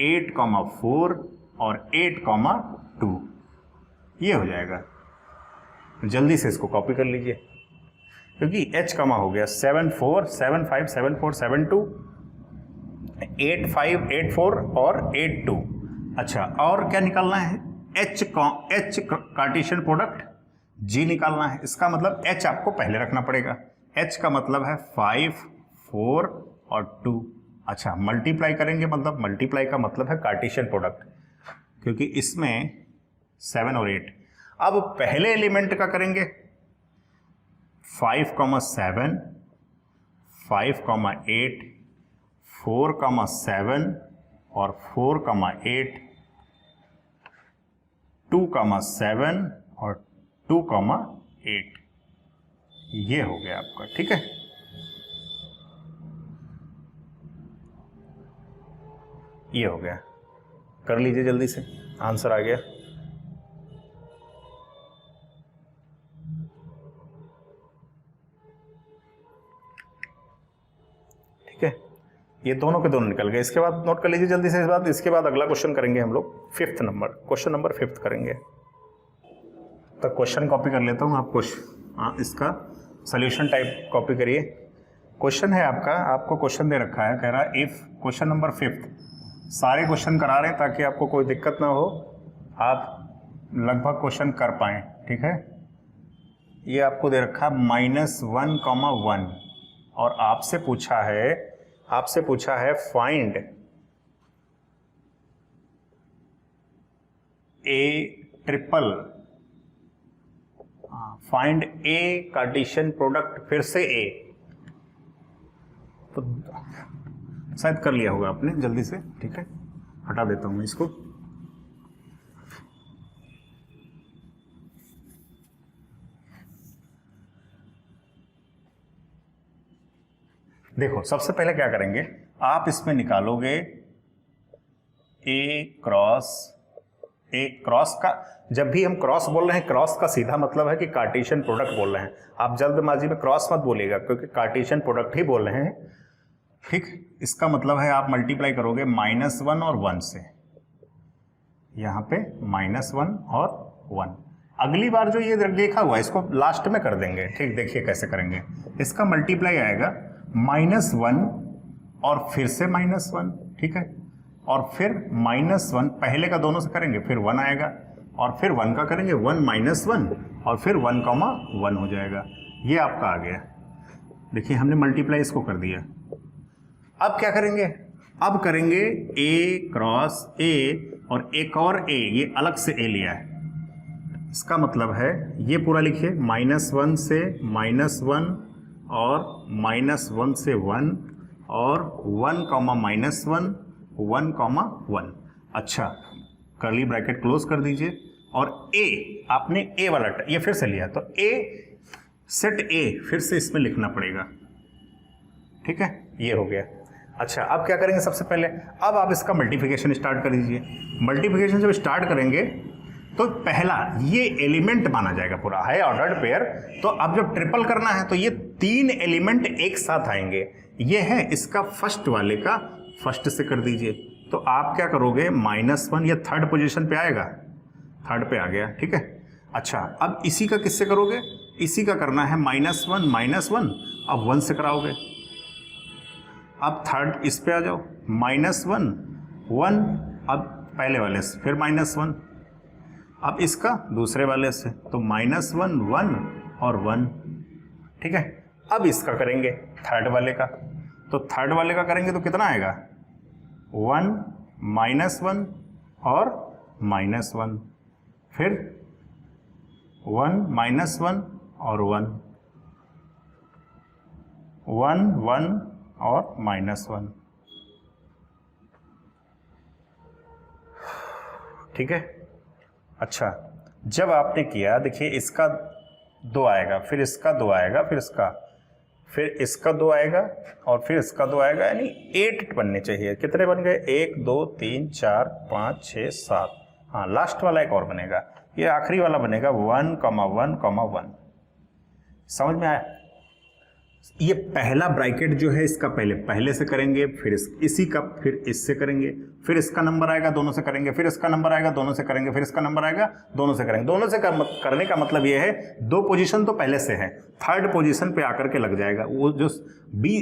8, 4 और 8, 2, ये हो जाएगा। जल्दी से इसको कॉपी कर लीजिए, क्योंकि h कमा हो गया 7, 4, 7, 5, 7, 4, 7, 2, 8 5 8 4 और 8 2। अच्छा, और क्या निकालना है? H कार्टेशियन प्रोडक्ट G निकालना है। इसका मतलब H आपको पहले रखना पड़ेगा। H का मतलब है 5 4 और 2। अच्छा, मल्टीप्लाई करेंगे, मतलब मल्टीप्लाई का मतलब है कार्टेशियन प्रोडक्ट, क्योंकि इसमें 7 और 8। अब पहले एलिमेंट का करेंगे 5 7 5 8 4 7 और 4 8 2 7 और 2 8। ये हो गया आपका, ठीक है। ये हो गया, कर लीजिए जल्दी से, आंसर आ गया। ठीक है, ये दोनों के दोनों निकल गए। इसके बाद नोट कर लीजिए जल्दी से इस बात। इसके बाद अगला क्वेश्चन करेंगे हम लोग, फिफ्थ नंबर, क्वेश्चन नंबर 5 करेंगे। तो क्वेश्चन कॉपी कर लेता हूँ, आप इसका सोल्यूशन टाइप कॉपी करिए। क्वेश्चन है आपका, आपको क्वेश्चन दे रखा है, कह रहा है इफ, क्वेश्चन नंबर 5। सारे क्वेश्चन करा रहे हैं ताकि आपको कोई दिक्कत ना हो, आप लगभग क्वेश्चन कर पाएँ, ठीक है। ये आपको दे रखा है -1, और आपसे पूछा है फाइंड ए कार्टेशियन प्रोडक्ट, फिर से ए, तो शायद कर लिया होगा आपने जल्दी से, ठीक है। हटा देता हूं इसको। देखो, सबसे पहले क्या करेंगे, आप इसमें निकालोगे ए क्रॉस का। जब भी हम क्रॉस बोल रहे हैं, क्रॉस का सीधा मतलब है कि कार्टेशियन प्रोडक्ट बोल रहे हैं। आप जल्दबाजी में क्रॉस मत बोलिएगा, क्योंकि कार्टेशियन प्रोडक्ट ही बोल रहे हैं, ठीक। इसका मतलब है आप मल्टीप्लाई करोगे -1 और 1 से, यहाँ पे -1 और 1। अगली बार जो ये देखा हुआ है इसको लास्ट में कर देंगे, ठीक। देखिए कैसे करेंगे, इसका मल्टीप्लाई आएगा -1 और फिर से -1, ठीक है, और फिर -1 पहले का दोनों से करेंगे, फिर 1 आएगा, और फिर 1 का करेंगे 1 -1, और फिर 1, 1 हो जाएगा। ये आपका आ गया। देखिए हमने मल्टीप्लाई इसको कर दिया। अब क्या करेंगे, अब करेंगे ए क्रॉस ए, और एक और ए, ये अलग से ए लिया है। इसका मतलब है ये पूरा लिखिए, -1 से -1 और -1 से 1 और 1, -1 1, 1। अच्छा, कर्ली ब्रैकेट क्लोज कर दीजिए, और ए आपने ए वाला ये फिर से लिया, तो ए सेट ए फिर से इसमें लिखना पड़ेगा, ठीक है। ये हो गया। अच्छा, अब क्या करेंगे, सबसे पहले अब आप इसका मल्टीप्लिकेशन स्टार्ट कर दीजिए। मल्टीप्लिकेशन जब स्टार्ट करेंगे तो पहला ये एलिमेंट माना जाएगा, पूरा है ऑर्डर्ड पेयर। तो अब जब ट्रिपल करना है तो ये 3 एलिमेंट एक साथ आएंगे। ये है इसका फर्स्ट वाले का, फर्स्ट से कर दीजिए। तो आप क्या करोगे, -1, ये थर्ड पोजीशन पे आएगा, थर्ड पे आ गया, ठीक है। अच्छा, अब इसी का किससे करोगे, इसी का करना है -1, अब 1 से कराओगे। अब थर्ड इस पे आ जाओ, -1, 1, अब पहले वाले से फिर -1, अब इसका दूसरे वाले से, तो -1, 1 और 1, ठीक है। अब इसका करेंगे थर्ड वाले का, तो थर्ड वाले का करेंगे तो कितना आएगा, 1, -1 और -1, फिर 1, -1 और 1, 1, 1 और -1, ठीक है। अच्छा, जब आपने किया, देखिए इसका 2 आएगा, फिर इसका 2 आएगा, फिर इसका 2 आएगा, और फिर इसका 2 आएगा, यानी 8 बनने चाहिए। कितने बन गए, 1 2 3 4 5 6 7। हाँ, लास्ट वाला एक और बनेगा, ये आखिरी वाला बनेगा 1, 1, 1। समझ में आया। ये पहला ब्रैकेट जो है इसका पहले से करेंगे, फिर इसी का फिर इससे करेंगे, फिर इसका नंबर आएगा दोनों से करेंगे, फिर इसका नंबर आएगा दोनों से करेंगे, फिर इसका नंबर आएगा दोनों से करेंगे। दोनों से करने का मतलब ये है 2 पोजीशन तो पहले से है, थर्ड पोजीशन पे आकर के लग जाएगा वो जो बी,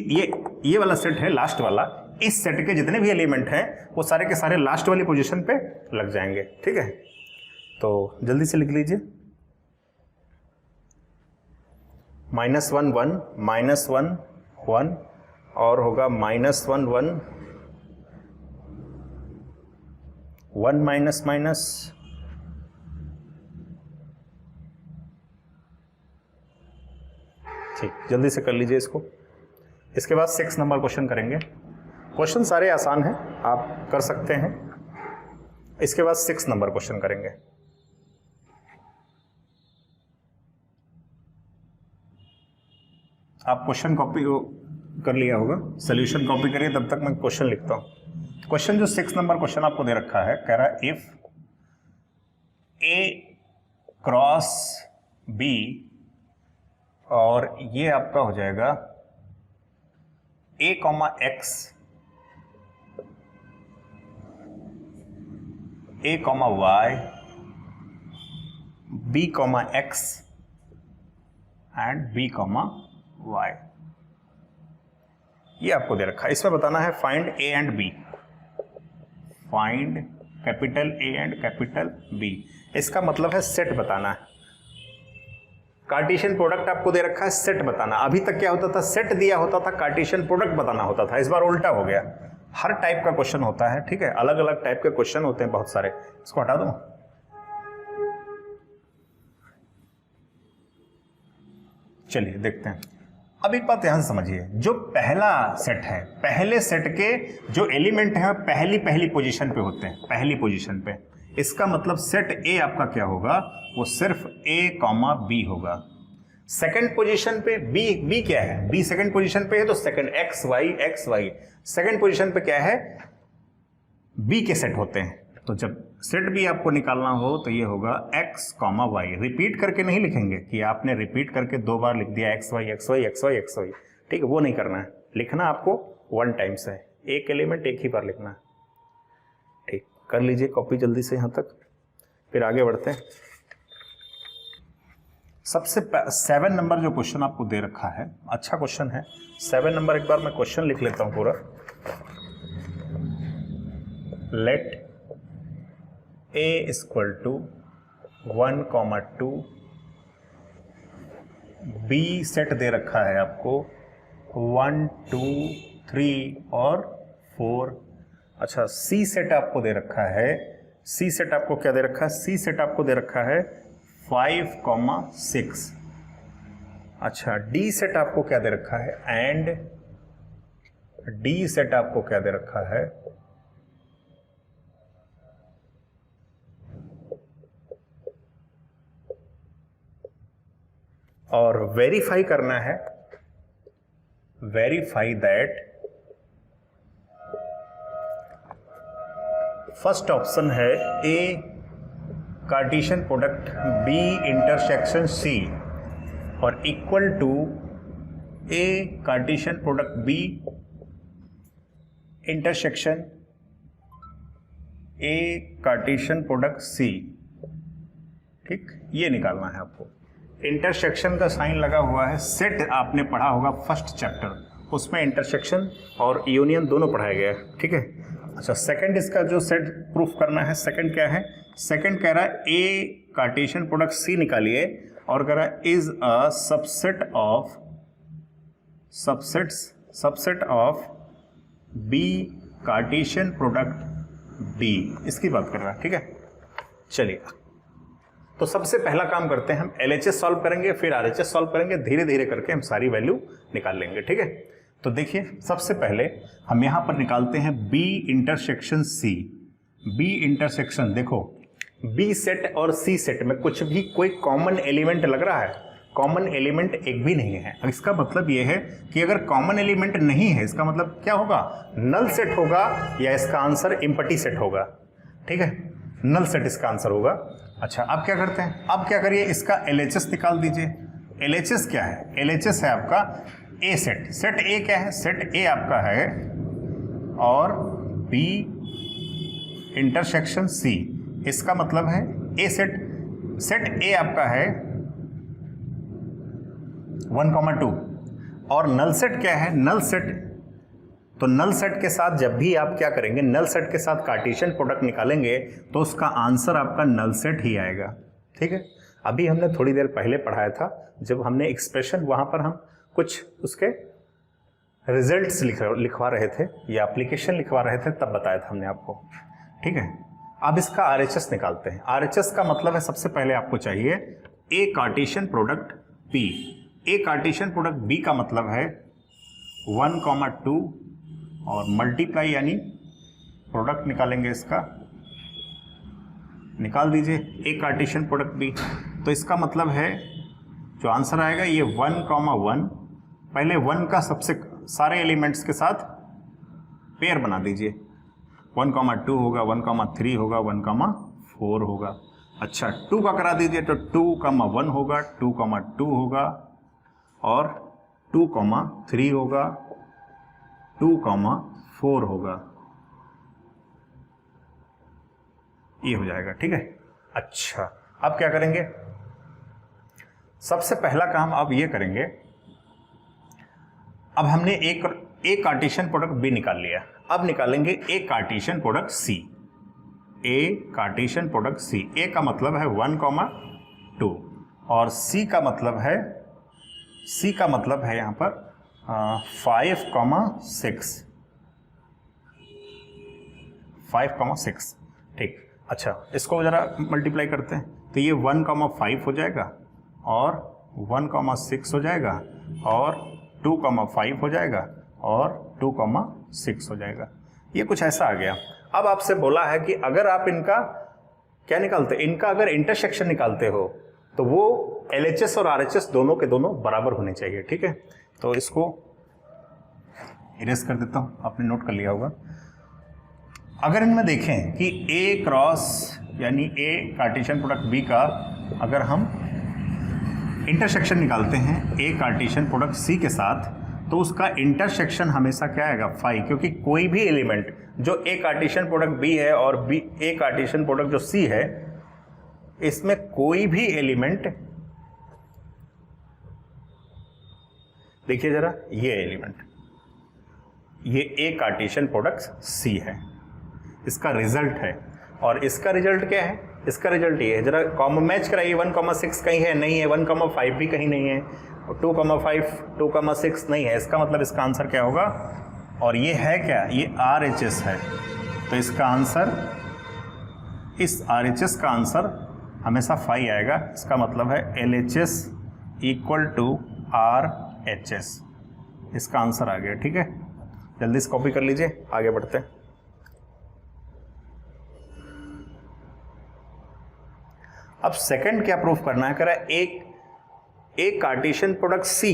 ये वाला सेट है लास्ट वाला, इस सेट के जितने भी एलिमेंट हैं वो सारे के सारे लास्ट वाली पोजीशन पे लग जाएंगे। ठीक है, तो जल्दी से लिख लीजिए। -1 1 -1 1 और होगा -1 1 1 माइनस माइनस ठीक, जल्दी से कर लीजिए इसको। इसके बाद 6 नंबर क्वेश्चन करेंगे। क्वेश्चन सारे आसान हैं, आप कर सकते हैं। इसके बाद 6 नंबर क्वेश्चन करेंगे। आप क्वेश्चन कॉपी कर लिया होगा, सॉल्यूशन कॉपी करिए, तब तक मैं क्वेश्चन लिखता हूं। क्वेश्चन जो 6 नंबर क्वेश्चन आपको दे रखा है, कह रहा है इफ A क्रॉस B, और ये आपका हो जाएगा A, X A, Y B, X and B, Y। ये आपको दे रखा है। इसमें बताना है find A and B, find capital A and capital B। इसका मतलब है सेट बताना है। कार्टेशियन प्रोडक्ट आपको दे रखा है, सेट बताना। अभी तक क्या होता था, सेट दिया होता था, कार्टेशियन प्रोडक्ट बताना होता था। इस बार उल्टा हो गया, हर टाइप का क्वेश्चन होता है। ठीक है, अलग अलग टाइप के क्वेश्चन होते हैं बहुत सारे। इसको हटा दो। चलिए देखते हैं। अब एक बात ध्यान से समझिए, जो पहला सेट है, पहले सेट के जो एलिमेंट हैं पहली पोजीशन पे होते हैं, पहली पोजीशन पे। इसका मतलब सेट ए आपका क्या होगा, वो सिर्फ A, B होगा। सेकंड पोजीशन पे B क्या है, B सेकंड पोजीशन पे है, तो second X Y। Second position पे क्या है, B के सेट होते हैं। तो जब सेट B आपको निकालना हो तो ये होगा X, Y। रिपीट करके नहीं लिखेंगे कि आपने रिपीट करके 2 बार लिख दिया X Y। ठीक है, वो नहीं करना है। लिखना आपको 1 टाइम्स है, एक एलिमेंट एक ही बार लिखना है। ठीक, कर लीजिए कॉपी जल्दी से यहां तक, फिर आगे बढ़ते हैं। सबसे 7 नंबर जो क्वेश्चन आपको दे रखा है, अच्छा क्वेश्चन है। 7 नंबर एक बार मैं क्वेश्चन लिख लेता हूं पूरा। Let A equal to 1, 2 B set दे रखा है आपको 1, 2, 3 और 4। अच्छा, C सेट आपको दे रखा है। C सेट आपको क्या दे रखा है, C सेट आपको दे रखा है 5, 6। अच्छा, D सेट आपको क्या दे रखा है, एंड D सेट आपको क्या दे रखा है, और वेरीफाई करना है, वेरीफाई दैट फर्स्ट ऑप्शन है A Cartesian product B intersection C और equal to A Cartesian product B intersection A Cartesian product C। ठीक, ये निकालना है आपको। इंटरसेक्शन का साइन लगा हुआ है। सेट आपने पढ़ा होगा फर्स्ट चैप्टर, उसमें इंटरसेक्शन और यूनियन दोनों पढ़ाया गया है। ठीक है। अच्छा, सेकंड इसका जो सेट प्रूफ करना है, सेकंड क्या है, सेकंड कह रहा है A कार्टेशियन प्रोडक्ट C निकालिए, और कह रहा है is a subset of B Cartesian product D, इसकी बात कर रहा है। ठीक है, चलिए तो सबसे पहला काम करते हैं, हम LHS सॉल्व करेंगे, फिर RHS सॉल्व करेंगे, धीरे धीरे करके हम सारी वैल्यू निकाल लेंगे। ठीक है, तो देखिए सबसे पहले हम यहां पर निकालते हैं B intersection C। B intersection, देखो B सेट और C सेट में कुछ भी कोई कॉमन एलिमेंट लग रहा है, कॉमन एलिमेंट एक भी नहीं है। इसका मतलब यह है कि अगर कॉमन एलिमेंट नहीं है, इसका मतलब क्या होगा, नल सेट होगा, या इसका आंसर एम्प्टी सेट होगा। ठीक है, नल सेट इसका आंसर होगा। अच्छा, अब क्या करते हैं, अब क्या करिए, इसका LHS निकाल दीजिए। LHS क्या है, LHS है आपका A सेट। सेट A क्या है, सेट A आपका है और B इंटरसेक्शन C, इसका मतलब है A सेट। सेट A आपका है 1, 2 और नल सेट क्या है, नल सेट तो नल सेट के साथ जब भी आप क्या करेंगे, नल सेट के साथ कार्टेशियन प्रोडक्ट निकालेंगे तो उसका आंसर आपका नल सेट ही आएगा। ठीक है, अभी हमने थोड़ी देर पहले पढ़ाया था जब हमने एक्सप्रेशन, वहां पर हम कुछ उसके रिजल्ट्स लिखवा रहे थे या एप्लीकेशन लिखवा रहे थे, तब बताया था हमने आपको। ठीक है, अब इसका RHS निकालते हैं। RHS का मतलब है, सबसे पहले आपको चाहिए ए कार्टेशियन प्रोडक्ट B। ए कार्टेशियन प्रोडक्ट B का मतलब है 1,2 और मल्टीप्लाई, यानी प्रोडक्ट निकालेंगे इसका, निकाल दीजिए ए कार्टेशियन प्रोडक्ट B। तो इसका मतलब है जो आंसर आएगा ये 1,1, पहले 1 का सबसे सारे एलिमेंट्स के साथ पेयर बना दीजिए, 1,2 होगा, 1,3 होगा, 1,4 होगा। अच्छा, 2 का करा दीजिए तो 2,1 होगा, 2,2 होगा और 2,3 होगा, 2,4 होगा, ये हो जाएगा। ठीक है, अच्छा अब क्या करेंगे, सबसे पहला काम अब ये करेंगे, अब हमने एक कार्टेशियन प्रोडक्ट B निकाल लिया, अब निकालेंगे एक कार्टेशियन प्रोडक्ट C। ए कार्टेशियन प्रोडक्ट C, ए का मतलब है 1,2 और C का मतलब है यहाँ पर 5,6। ठीक, अच्छा इसको जरा मल्टीप्लाई करते हैं तो ये 1,5 हो जाएगा और 1,6 हो जाएगा और 2,5 हो जाएगा और 2,6 हो जाएगा। ये कुछ ऐसा आ गया। अब आपसे बोला है कि अगर आप इनका क्या निकालते, इनका अगर इंटरसेक्शन निकालते हो तो वो LHS और RHS दोनों के दोनों बराबर होने चाहिए। ठीक है, तो इसको इरेज कर देता हूँ, आपने नोट कर लिया होगा। अगर इनमें देखें कि A क्रॉस यानी A कार्टेशियन प्रोडक्ट B का अगर हम इंटरसेक्शन निकालते हैं A कार्टेशियन प्रोडक्ट C के साथ, तो उसका इंटरसेक्शन हमेशा क्या आएगा 5, क्योंकि कोई भी एलिमेंट जो A कार्टेशियन प्रोडक्ट B है और A कार्टेशियन प्रोडक्ट जो C है, इसमें कोई भी एलिमेंट, देखिए जरा ये एलिमेंट, ये A कार्टेशियन प्रोडक्ट C है, इसका रिजल्ट है। और इसका रिजल्ट क्या है, इसका रिजल्ट ये है, जरा कॉमन मैच कराइए, 1,6 कहीं है नहीं है, 1,5 भी कहीं नहीं है, 2,5 2,6 नहीं है, इसका मतलब इसका आंसर क्या होगा, और ये है क्या, ये RHS है। तो इसका आंसर, इस RHS का आंसर हमेशा 5 आएगा। इसका मतलब है LHS इक्वल टू RHS, इसका आंसर आ गया। ठीक है, जल्दी से कॉपी कर लीजिए, आगे बढ़ते हैं। अब सेकंड क्या प्रूफ करना है, कह रहा है एक कार्टेशियन प्रोडक्ट C,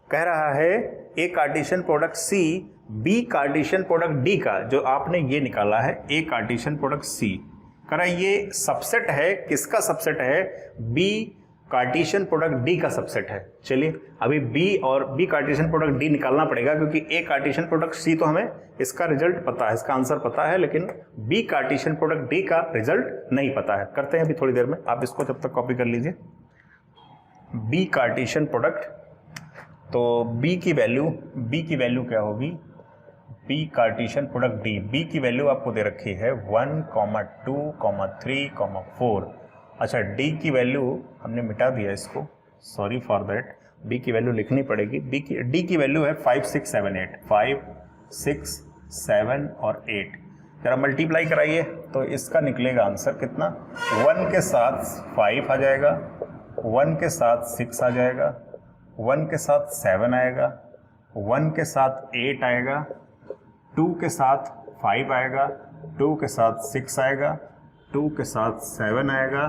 कह रहा है एक Cartesian product C B Cartesian product D का, जो आपने ये निकाला है एक कार्टेशियन प्रोडक्ट C, कह रहा है ये सबसेट है, किसका सबसेट है, B कार्टेशियन प्रोडक्ट D का सबसेट है। चलिए अभी B और B कार्टेशियन प्रोडक्ट D निकालना पड़ेगा, क्योंकि A कार्टेशियन प्रोडक्ट C तो हमें इसका रिजल्ट पता है, इसका आंसर पता है, लेकिन B कार्टेशियन प्रोडक्ट D का रिजल्ट नहीं पता है। करते हैं अभी थोड़ी देर में, आप इसको जब तक कॉपी कर लीजिए। B कार्टेशियन प्रोडक्ट, तो B की वैल्यू क्या होगी, B Cartesian product D, B की वैल्यू आपको दे रखी है 1,2, 3, 4। अच्छा, D की वैल्यू हमने मिटा दिया इसको, सॉरी फॉर दैट, B की वैल्यू लिखनी पड़ेगी। D की वैल्यू है 5, 6, 7, 8, 5, 6, 7 और 8। जरा मल्टीप्लाई कराइए तो इसका निकलेगा आंसर कितना, 1 के साथ 5 आ जाएगा, 1 के साथ 6 आ जाएगा, 1 के साथ 7 आएगा, 1 के साथ 8 आएगा, 2 के साथ 5 आएगा, 2 के साथ 6 आएगा, 2 के साथ 7 आएगा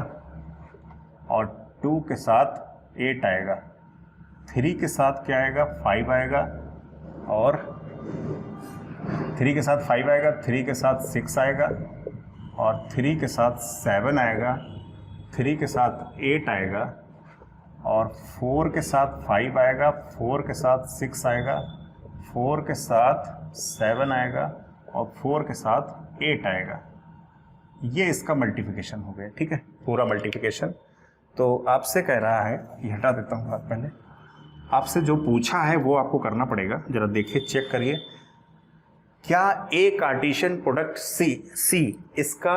और 2 के साथ 8 आएगा, 3 के साथ क्या आएगा, 5 आएगा और 3 के साथ 5 आएगा, 3 के साथ 6 आएगा और 3 के साथ 7 आएगा, 3 के साथ 8 आएगा और 4 के साथ 5 आएगा, 4 के साथ 6 आएगा, 4 के साथ 7 आएगा और 4 के साथ 8 आएगा। ये इसका मल्टीप्लिकेशन हो गया। ठीक है, पूरा मल्टीप्लिकेशन। तो आपसे कह रहा है, ये हटा देता हूँ, पहले आपसे जो पूछा है वो आपको करना पड़ेगा। जरा देखिए, चेक करिए, क्या ए कार्टेशियन प्रोडक्ट सी इसका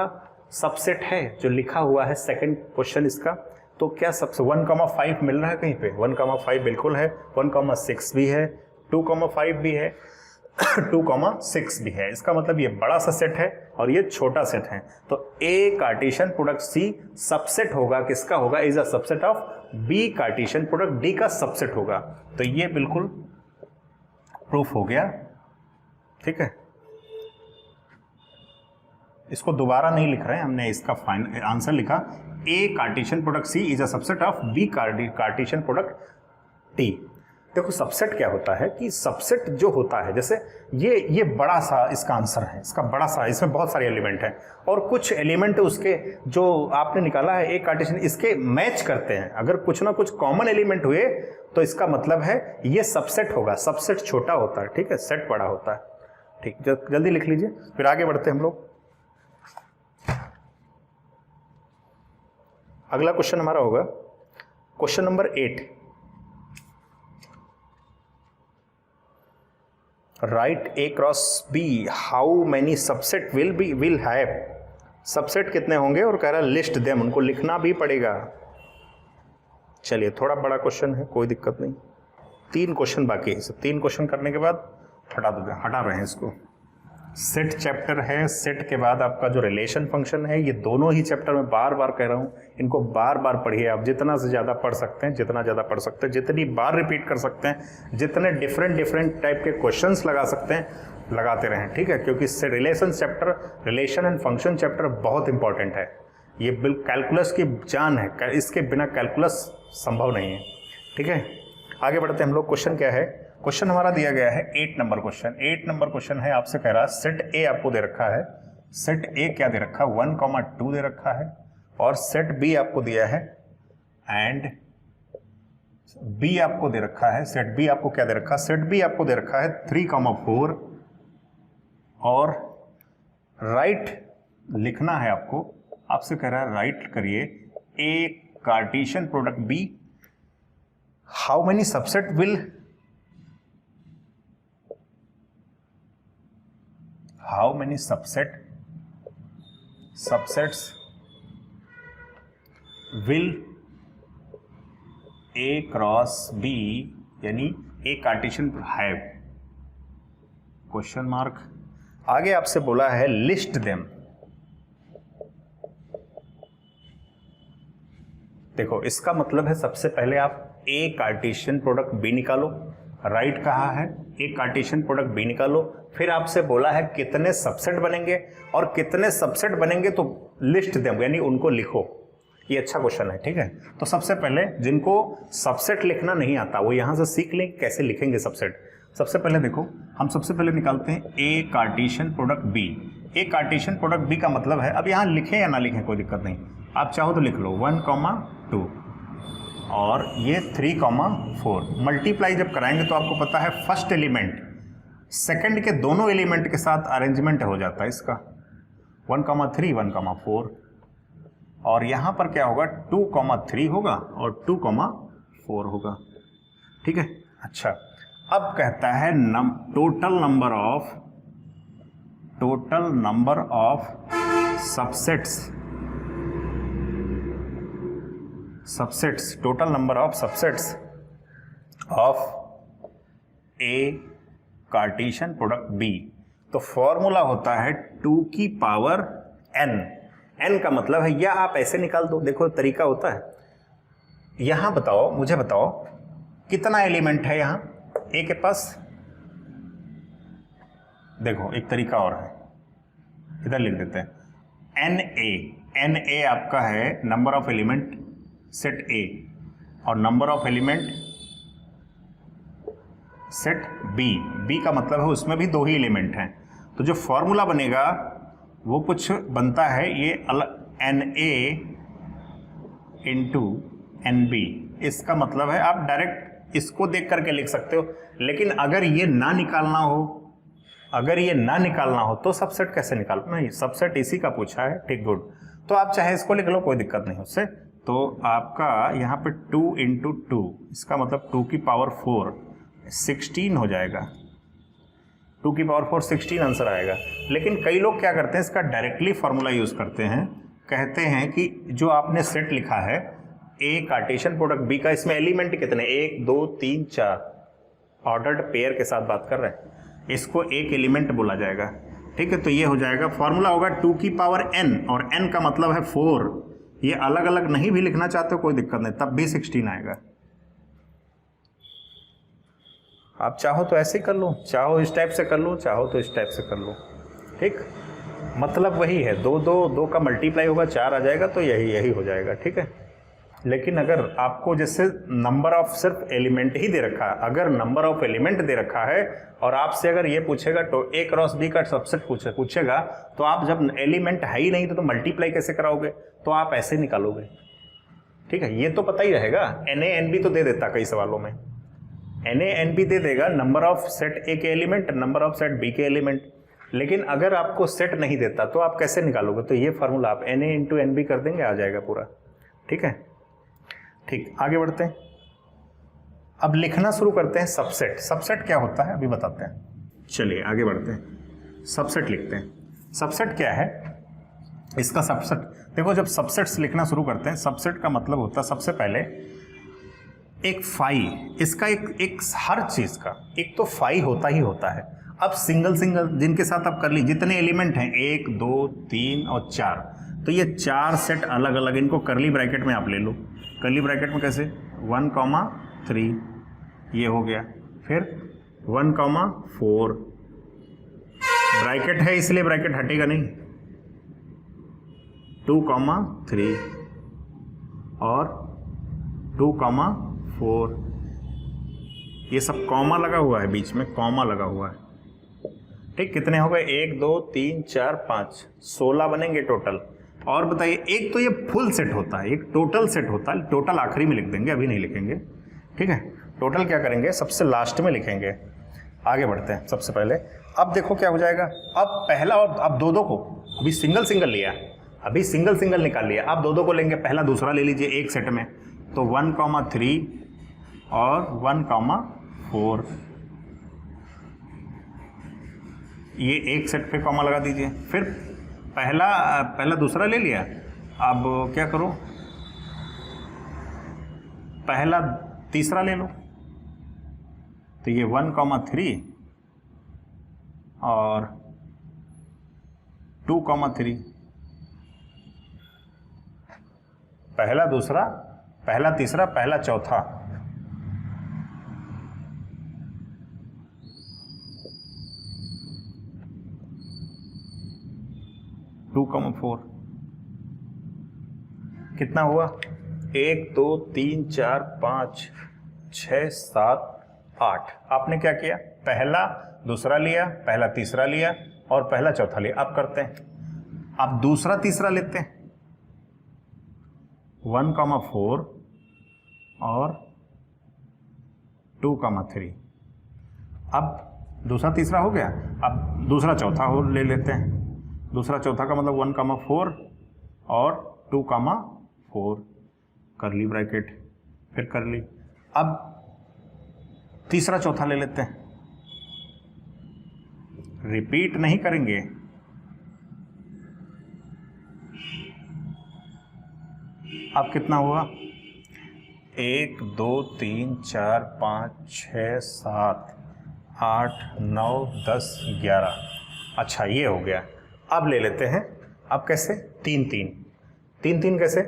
सबसेट है, जो लिखा हुआ है सेकंड क्वेश्चन इसका, तो क्या सबसे 1,5 मिल रहा है कहीं पे? 1,5 बिल्कुल है, 1,6 भी है, 2,5 भी है, 2,6 भी है। इसका मतलब ये बड़ा सा सेट है और ये छोटा सेट है। तो A Cartesian product C subset होगा, किसका होगा? Is a subset of B Cartesian product D का सबसेट होगा। तो ये बिल्कुल प्रूफ हो गया, ठीक है। इसको दोबारा नहीं लिख रहे हैं हमने, इसका फाइनल आंसर लिखा A Cartesian product C is a subset of B Cartesian product T. देखो सबसेट क्या होता है कि सबसेट जो होता है, जैसे ये बड़ा सा इसका आंसर है, इसका बड़ा सा, इसमें बहुत सारे एलिमेंट हैं और कुछ एलिमेंट उसके जो आपने निकाला है एक कार्टेशियन, इसके मैच करते हैं। अगर कुछ ना कुछ कॉमन एलिमेंट हुए तो इसका मतलब है ये सबसेट होगा। सबसेट छोटा होता है, ठीक है, सेट बड़ा होता है, ठीक। जल्दी लिख लीजिए, फिर आगे बढ़ते हैं हम लोग। अगला क्वेश्चन हमारा होगा question number 8। Right A cross B how many subset will have. Subset कितने होंगे और कह रहा है लिस्ट देम, उनको लिखना भी पड़ेगा। चलिए थोड़ा बड़ा क्वेश्चन है, कोई दिक्कत नहीं। 3 क्वेश्चन बाकी है, सब 3 क्वेश्चन करने के बाद हटा रहे हैं इसको। सेट चैप्टर है, सेट के बाद आपका जो रिलेशन फंक्शन है, ये दोनों ही चैप्टर में बार बार कह रहा हूँ, इनको बार बार पढ़िए आप। जितना से ज़्यादा पढ़ सकते हैं, जितना ज़्यादा पढ़ सकते हैं, जितनी बार रिपीट कर सकते हैं, जितने डिफरेंट टाइप के क्वेश्चंस लगा सकते हैं लगाते रहें, ठीक है। क्योंकि relation chapter, relation and function chapter बहुत इंपॉर्टेंट है। ये कैलकुलस की जान है, इसके बिना कैलकुलस संभव नहीं है, ठीक है। आगे बढ़ते हैं हम लोग। क्वेश्चन क्या है? क्वेश्चन हमारा दिया गया है 8 नंबर क्वेश्चन। 8 नंबर क्वेश्चन है, आपसे कह रहा है सेट ए आपको दे रखा है। सेट ए क्या दे रखा है? 1,2 दे रखा है। और सेट बी आपको दिया है एंड बी आपको दे रखा है। सेट बी आपको क्या दे रखा है? सेट बी आपको दे रखा है 3,4। और राइट लिखना है आपको, आपसे कह रहा है राइट करिए A Cartesian product B how many subset will, how many subsets will A cross B यानी A Cartesian have, question mark. आगे आपसे बोला है लिस्ट देम। देखो इसका मतलब है सबसे पहले आप ए कार्टेशियन प्रोडक्ट बी निकालो, राइट कहा है ए कार्टेशियन प्रोडक्ट बी निकालो। फिर आपसे बोला है कितने सबसेट बनेंगे, और कितने सबसेट बनेंगे तो लिस्ट देम यानी उनको लिखो। ये अच्छा क्वेश्चन है, ठीक है। तो सबसे पहले जिनको सबसेट लिखना नहीं आता वो यहां से सीख लें कैसे लिखेंगे सबसेट। सबसे पहले देखो, हम सबसे पहले निकालते हैं ए कार्टेशियन प्रोडक्ट बी। ए कार्टेशियन प्रोडक्ट बी का मतलब है, अब यहां लिखें या ना लिखें कोई दिक्कत नहीं, आप चाहो तो लिख लो 1,2 और ये 3,4। मल्टीप्लाई जब कराएंगे तो आपको पता है फर्स्ट एलिमेंट सेकंड के दोनों एलिमेंट के साथ अरेंजमेंट हो जाता है इसका, 1,3 1,4। और यहाँ पर क्या होगा 2,3 होगा और 2,4 होगा, ठीक है। अच्छा, अब कहता है total number of subsets, total number of subsets of A Cartesian product B. तो फॉर्मूला होता है 2 की पावर n। n का मतलब है, या आप ऐसे निकाल दो, देखो तरीका होता है। यहां बताओ, मुझे बताओ कितना एलिमेंट है यहां ए के पास। देखो एक तरीका और है, इधर लिख देते हैं एन ए आपका है number of element set A, और number of element set B का मतलब है उसमें भी 2 ही एलिमेंट हैं। तो जो फॉर्मूला बनेगा वो कुछ बनता है ये n A into n B. इसका मतलब है आप डायरेक्ट इसको देख करके लिख सकते हो, लेकिन अगर ये ना निकालना हो तो सबसेट कैसे निकाल, नहीं सबसेट इसी का पूछा है, ठीक, गुड। तो आप चाहे इसको लिख लो, कोई दिक्कत नहीं उससे। तो आपका यहाँ पे 2 इंटू 2, इसका मतलब 2 की पावर 4 16 हो जाएगा। 2 की पावर 4 16 आंसर आएगा। लेकिन कई लोग क्या करते हैं, इसका डायरेक्टली फार्मूला यूज़ करते हैं, कहते हैं कि जो आपने सेट लिखा है ए कार्टेशियन प्रोडक्ट बी का, इसमें एलिमेंट कितने 1 2 3 4 ऑर्डर्ड पेयर के साथ बात कर रहे हैं, इसको एक एलिमेंट बोला जाएगा। ठीक है, तो ये हो जाएगा, फार्मूला होगा 2 की पावर n, और n का मतलब है 4। ये अलग अलग नहीं भी लिखना चाहते हो कोई दिक्कत नहीं, तब भी 16 आएगा। आप चाहो तो ऐसे ही कर लो, चाहो इस टाइप से कर लो, चाहो तो इस टाइप से कर लो। ठीक, मतलब वही है, 2 2 2 का मल्टीप्लाई होगा 4 आ जाएगा, तो यही हो जाएगा। ठीक है, लेकिन अगर आपको जैसे नंबर ऑफ सिर्फ एलिमेंट ही दे रखा है, अगर नंबर ऑफ एलिमेंट दे रखा है और आपसे अगर ये पूछेगा तो ए क्रॉस बी का सबसेट पूछेगा, तो आप जब एलिमेंट है ही नहीं तो मल्टीप्लाई कैसे कराओगे, तो आप ऐसे निकालोगे। ठीक है, ये तो पता ही रहेगा। NA-NB तो दे देता कई सवालों में, NA-NB दे देगा, नंबर ऑफ सेट ए के element, number of set B के एलिमेंट। लेकिन अगर आपको सेट नहीं देता तो आप कैसे निकालोगे, तो ये फार्मूला आप NA × NB कर देंगे, आ जाएगा पूरा। ठीक है, ठीक, आगे बढ़ते हैं। अब लिखना शुरू करते हैं सबसेट। सबसेट क्या होता है अभी बताते हैं। चलिए आगे बढ़ते हैं, सबसेट लिखते हैं। सबसेट क्या है, इसका सबसेट देखो, जब सबसेट्स लिखना शुरू करते हैं, सबसेट का मतलब होता है सबसे पहले एक फाई, इसका एक हर चीज का एक तो फाई होता ही होता है। अब सिंगल जिनके साथ आप कर ली, जितने एलिमेंट हैं 1 2 3 और 4, तो ये 4 सेट अलग अलग, इनको करली ब्रैकेट में आप ले लो। करली ब्रैकेट में कैसे 1 3 ये हो गया, फिर 1 4 ब्रैकेट है इसलिए ब्रैकेट हटेगा नहीं, 2 3 और 2 4, ये सब कॉमा लगा हुआ है, बीच में कॉमा लगा हुआ है। ठीक, कितने हो गए 1 2 3 4 5 16 बनेंगे टोटल। और बताइए, एक तो ये फुल सेट होता है, एक टोटल सेट होता है, टोटल आखिरी में लिख देंगे, अभी नहीं लिखेंगे। ठीक है, टोटल क्या करेंगे, सबसे लास्ट में लिखेंगे। आगे बढ़ते हैं। सबसे पहले अब देखो क्या हो जाएगा, अब पहला और अब दो को, अभी सिंगल लिया, अभी सिंगल निकाल लिया, अब दो को लेंगे, पहला दूसरा ले लीजिए एक सेट में, तो 1 3 और 1 4, ये एक सेट पे कॉमा लगा दीजिए। फिर पहला दूसरा ले लिया, अब क्या करो, पहला तीसरा ले लो, तो ये 1 3 और 2 3, पहला दूसरा, पहला तीसरा, पहला चौथा, टू 4, कितना हुआ 1 2 3 4 5 6 7 8। आपने क्या किया, पहला दूसरा लिया, पहला तीसरा लिया और पहला चौथा लिया। अब करते हैं, अब दूसरा तीसरा लेते हैं, 1 4 और 2 3। अब दूसरा तीसरा हो गया, अब दूसरा चौथा हो ले लेते हैं। दूसरा चौथा का मतलब 1 4 और 2 4, करली ब्रैकेट, फिर कर ली। अब तीसरा चौथा ले लेते हैं, रिपीट नहीं करेंगे, अब कितना हुआ 1 2 3 4 5 6 7 8 9 10 11। अच्छा, ये हो गया। अब ले लेते हैं, अब कैसे 3 3 कैसे,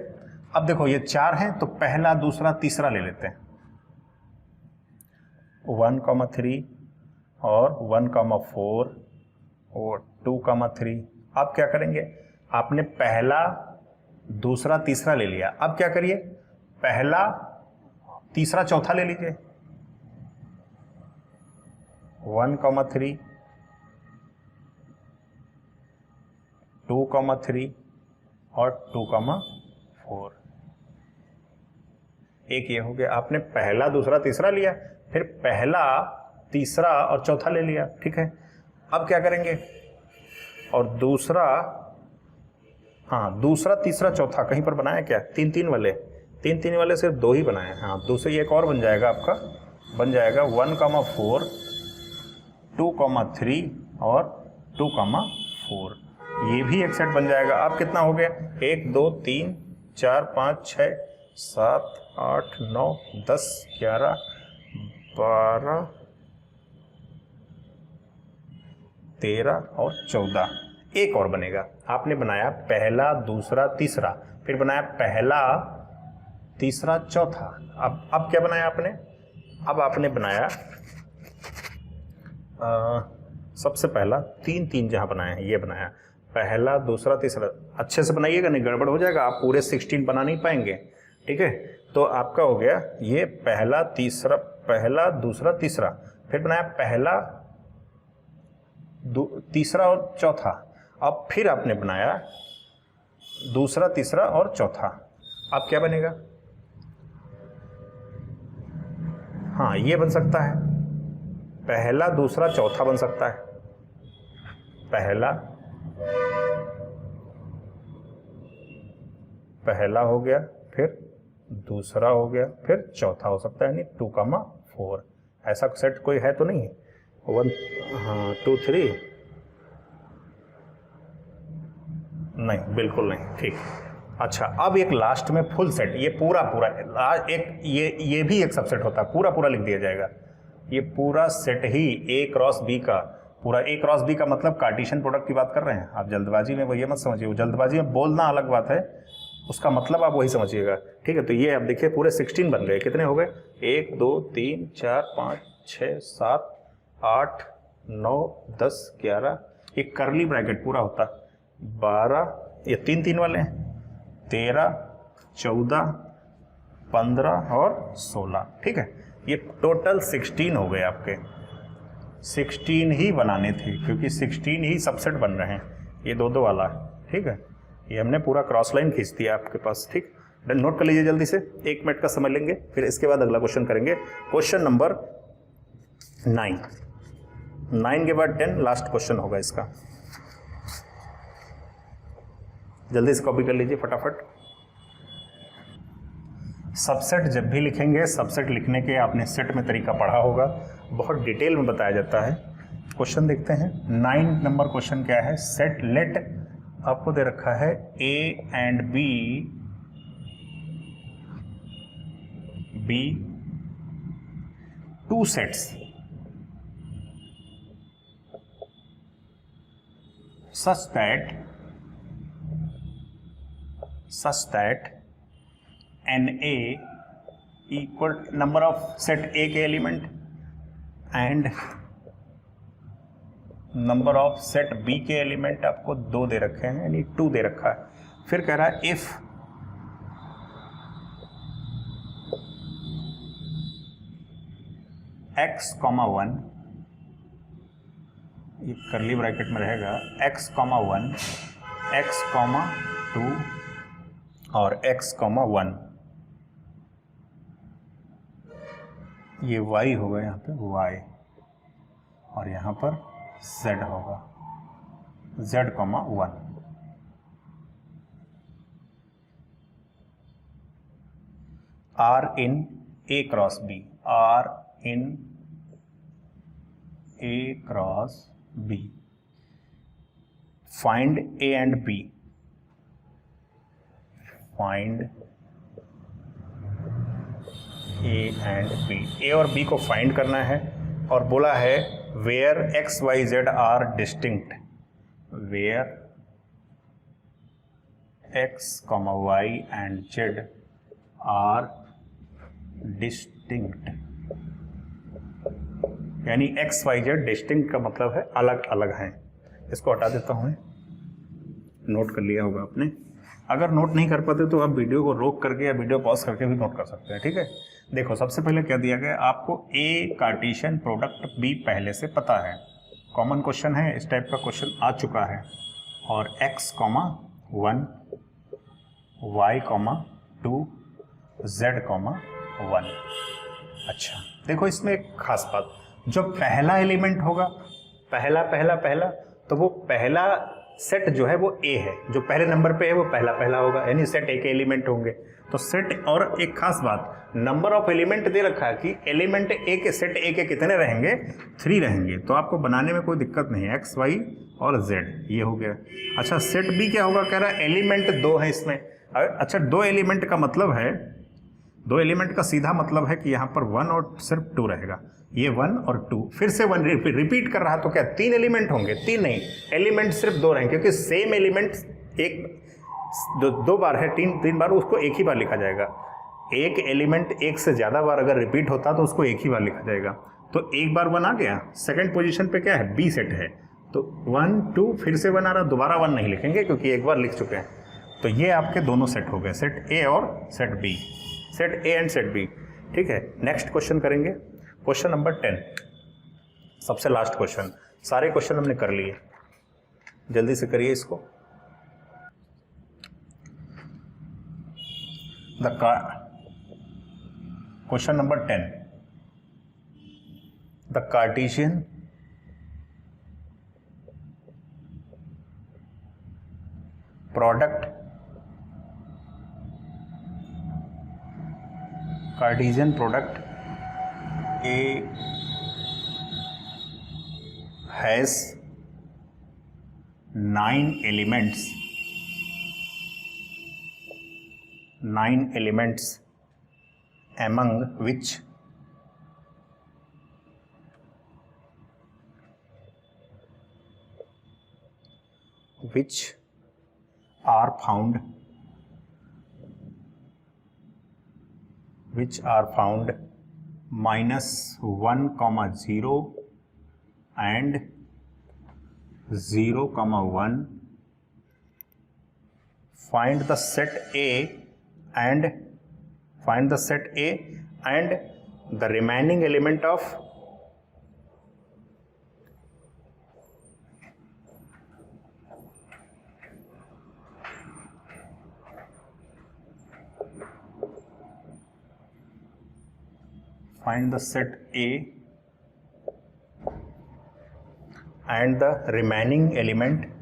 अब देखो ये 4 हैं तो पहला दूसरा तीसरा ले लेते हैं, 1 3 और 1 4 और 2 3। अब क्या करेंगे, आपने पहला दूसरा तीसरा ले लिया, अब क्या करिए, पहला तीसरा चौथा ले लीजिए, 1 3 2 3 और 2 4। एक ये हो गया, आपने पहला दूसरा तीसरा लिया, फिर पहला तीसरा और चौथा ले लिया। ठीक है, अब क्या करेंगे, और दूसरा, हाँ दूसरा तीसरा चौथा कहीं पर बनाया क्या, 3 3 वाले, 3 3 वाले सिर्फ 2 ही बनाए। हाँ, दूसरे एक और बन जाएगा आपका, बन जाएगा 1 4 2,3 और 2,4, ये भी एक सेट बन जाएगा। अब कितना हो गया, 1 2 3 4 5 6 7 8 9 10 11 12 13 और 14, एक और बनेगा। आपने बनाया पहला, दूसरा, तीसरा, फिर बनाया पहला, तीसरा, चौथा। अब क्या बनाया आपने, अब आपने बनाया सबसे पहला 3 3 जहाँ बनाया है ये बनाया, पहला, दूसरा, तीसरा। अच्छे से बनाइएगा, नहीं गड़बड़ हो जाएगा, आप पूरे 16 बना नहीं पाएंगे, ठीक है। तो आपका हो गया ये पहला, तीसरा, पहला, दूसरा, तीसरा, फिर बनाया पहला, तीसरा और चौथा। अब फिर आपने बनाया दूसरा, तीसरा और चौथा। अब क्या बनेगा, हाँ ये बन सकता है, पहला, दूसरा, चौथा बन सकता है। पहला हो गया, फिर दूसरा हो गया, फिर चौथा हो सकता है, यानी 2,4। ऐसा सेट कोई है तो नहीं, 1 हाँ 2 3 नहीं, बिल्कुल नहीं, ठीक। अच्छा, अब एक लास्ट में फुल सेट, ये पूरा एक ये भी एक सबसेट होता है, पूरा लिख दिया जाएगा। ये पूरा set he A cross B का, पूरा A क्रॉस B का मतलब कार्टेशियन प्रोडक्ट की बात कर रहे हैं आप। जल्दबाजी में वो ये मत समझिए, जल्दबाजी में बोलना अलग बात है, उसका मतलब आप वही समझिएगा, ठीक है। तो ये आप देखिए पूरे 16 बन गए। कितने हो गए, 1 2 3 4 5 6 7 8 9 10 11, एक करली ब्रैकेट पूरा होता, 12, ये 3 3 वाले हैं, 13 14 15 और 16, ठीक है। ये टोटल 16 हो गए आपके। 16 ही बनाने थे क्योंकि 16 ही सबसेट बन रहे हैं, ये दो वाला, ठीक है। ये हमने पूरा क्रॉस लाइन खींच दिया आपके पास, ठीक। नोट कर लीजिए जल्दी से, 1 मिनट का समय लेंगे, फिर इसके बाद अगला क्वेश्चन करेंगे। क्वेश्चन नंबर 9 के बाद 10 लास्ट क्वेश्चन होगा इसका। जल्दी से कॉपी कर लीजिए फटाफट। सबसेट जब भी लिखेंगे, सबसेट लिखने के आपने सेट में तरीका पढ़ा होगा, बहुत डिटेल में बताया जाता है। क्वेश्चन देखते हैं। 9 नंबर क्वेश्चन क्या है, सेट लेट आपको दे रखा है A and B two sets such that NA equal number of set A के element and number of set B के एलिमेंट आपको 2 दे रखे हैं, यानी 2 दे रखा है। फिर कह रहा है इफ x, 1, ये करली ब्रैकेट में रहेगा, x, 1, x, 2 और x, 1, ये y होगा यहाँ पे y, और यहाँ पर z होगा z, 1। R in A cross B, R in A cross B, find A and B, find A and B, A और B को फाइंड करना है, और बोला है where x, y, z are distinct, where x, y and z are distinct, यानी x, y, z distinct का मतलब है अलग अलग हैं। इसको हटा देता हूँ, नोट कर लिया होगा आपने। अगर नोट नहीं कर पाते तो आप वीडियो को रोक करके या वीडियो पॉज करके भी नोट कर सकते हैं, ठीक है। देखो सबसे पहले क्या दिया गया आपको, A कार्टेशियन प्रोडक्ट B पहले से पता है, कॉमन क्वेश्चन है, इस टाइप का क्वेश्चन आ चुका है, और x, 1, y, 2, z, 1। अच्छा देखो इसमें एक खास बात, जो पहला एलिमेंट होगा, पहला तो वो पहला सेट जो है वो A है, जो पहले नंबर पे है वो पहला होगा, यानी सेट A के एलिमेंट होंगे। तो सेट, और एक खास बात, नंबर ऑफ एलिमेंट दे रखा है कि एलिमेंट ए के, सेट ए के कितने रहेंगे, 3 रहेंगे, तो आपको बनाने में कोई दिक्कत नहीं है, एक्स वाई और जेड, ये हो गया। अच्छा सेट बी क्या होगा, कह रहा है एलिमेंट 2 है इसमें। अच्छा 2 एलिमेंट का मतलब है, 2 एलिमेंट का सीधा मतलब है कि यहाँ पर 1 और सिर्फ 2 रहेगा, ये 1 और 2, फिर से 1 रिपीट कर रहा, तो क्या 3 एलिमेंट होंगे, 3 नहीं, एलिमेंट सिर्फ 2 रहेंगे, क्योंकि सेम एलिमेंट एक दो बार है, 3 बार, उसको एक ही बार लिखा जाएगा। एक एलिमेंट एक से ज़्यादा बार अगर रिपीट होता तो उसको एक ही बार लिखा जाएगा। तो एक बार 1 आ गया, सेकंड पोजीशन पे क्या है, बी सेट है, तो 1 2 फिर से 1 आ रहा, दोबारा 1 नहीं लिखेंगे क्योंकि एक बार लिख चुके हैं। तो ये आपके दोनों सेट हो गए, सेट ए और set B, set A and set B. ठीक है, नेक्स्ट क्वेश्चन करेंगे, क्वेश्चन नंबर 10, सबसे लास्ट क्वेश्चन। सारे क्वेश्चन हमने कर लिए, जल्दी से करिए इसको। Question number 10. The Cartesian product A has 9 elements. 9 elements among which are found -1, 0 and 0, 1. Find the set A and the remaining element of find the set A and the remaining element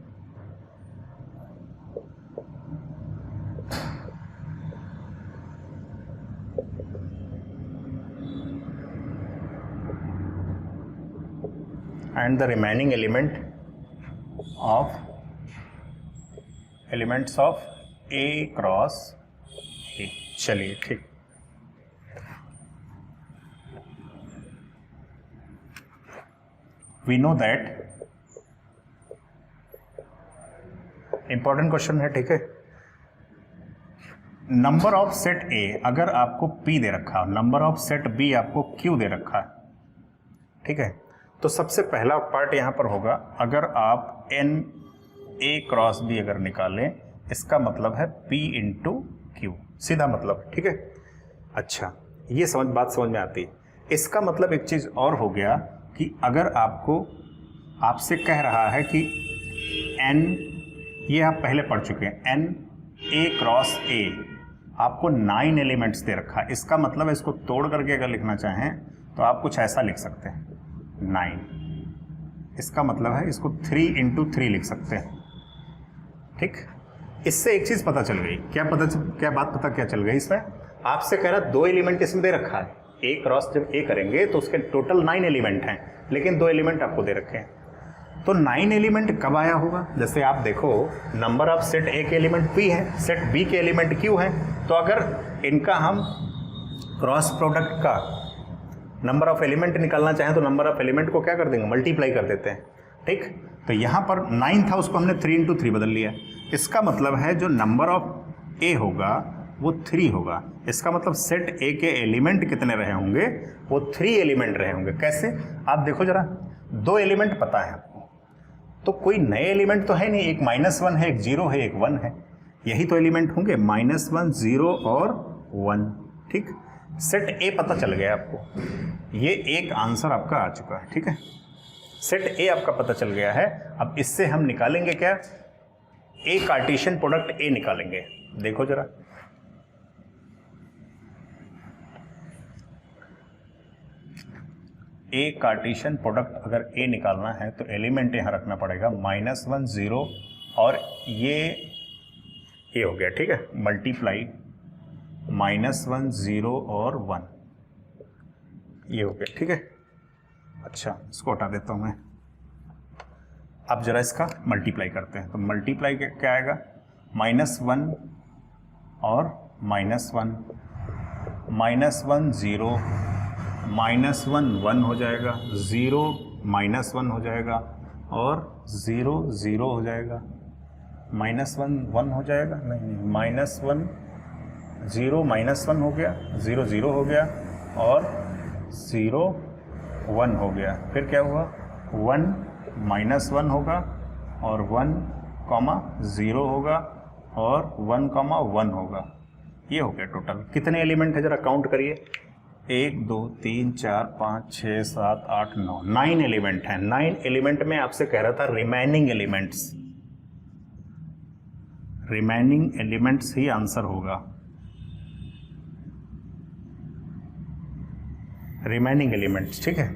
of elements of A cross A। चलिए ठीक, we know that important question है। ठीक है, number of set A अगर आपको P दे रखा, number of set B आपको Q दे रखा है, ठीक है, तो सबसे पहला पार्ट यहाँ पर होगा, अगर आप n A क्रॉस B अगर निकालें, इसका मतलब है P इंटू Q, सीधा मतलब, ठीक है। अच्छा, ये बात समझ में आती है। इसका मतलब एक चीज़ और हो गया कि अगर आपसे कह रहा है कि n, ये आप पहले पढ़ चुके हैं, n A क्रॉस A आपको 9 एलिमेंट्स दे रखा है, इसका मतलब है इसको तोड़ करके अगर लिखना चाहें तो आप कुछ ऐसा लिख सकते हैं, 9, इसका मतलब है इसको 3 इंटू 3 लिख सकते हैं। ठीक, इससे एक चीज़ पता चल गई, क्या चल गई इसमें, आपसे कह रहा 2 एलिमेंट इसमें दे रखा है, A क्रॉस जब A करेंगे तो उसके टोटल 9 एलिमेंट हैं, लेकिन 2 एलिमेंट आपको दे रखे हैं। तो 9 एलिमेंट कब आया होगा, जैसे आप देखो नंबर ऑफ सेट A के एलिमेंट P है, सेट B के एलिमेंट Q है, तो अगर इनका हम क्रॉस प्रोडक्ट का नंबर ऑफ एलिमेंट निकालना चाहें तो नंबर ऑफ एलिमेंट को क्या कर देंगे, मल्टीप्लाई कर देते हैं। ठीक, तो यहाँ पर 9 था, उसको हमने 3 इंटू 3 बदल लिया, इसका मतलब है जो नंबर ऑफ A होगा वो 3 होगा। इसका मतलब सेट A के एलिमेंट कितने रहे होंगे, वो 3 एलिमेंट रहे होंगे। कैसे, आप देखो जरा, 2 एलिमेंट पता है आपको, तो कोई नए एलिमेंट तो है नहीं, एक -1 है, एक 0 है, एक 1 है, यही तो एलिमेंट होंगे, -1 0 और 1। ठीक, सेट A पता चल गया आपको, ये एक आंसर आपका आ चुका है। ठीक है, सेट A आपका पता चल गया है। अब इससे हम निकालेंगे क्या, A कार्टेशियन प्रोडक्ट A निकालेंगे। देखो जरा, A कार्टेशियन प्रोडक्ट अगर A निकालना है तो एलिमेंट यहाँ रखना पड़ेगा, -1 0 और ये हो गया। ठीक है, मल्टीप्लाई -1 0 और 1, ये हो गया। ठीक है, अच्छा इसको हटा देता हूँ मैं। अब जरा इसका मल्टीप्लाई करते हैं, तो मल्टीप्लाई क्या आएगा, -1 और -1, -1 0, -1 1 हो जाएगा, 0 -1 हो जाएगा और 0 0 हो जाएगा, -1 1 हो जाएगा, नहीं -1 0 -1 हो गया, 0 0 हो गया और 0 1 हो गया। फिर क्या हुआ, 1 -1 होगा और 1 0 होगा और 1 1 होगा। ये हो गया टोटल। कितने एलिमेंट है जरा काउंट करिए, 1 2 3 4 5 6 7 8 9, 9 एलिमेंट हैं। 9 एलिमेंट में आपसे कह रहा था रिमेनिंग एलिमेंट्स, रिमेनिंग एलिमेंट्स ही आंसर होगा। रिमेनिंग एलिमेंट्स, ठीक है।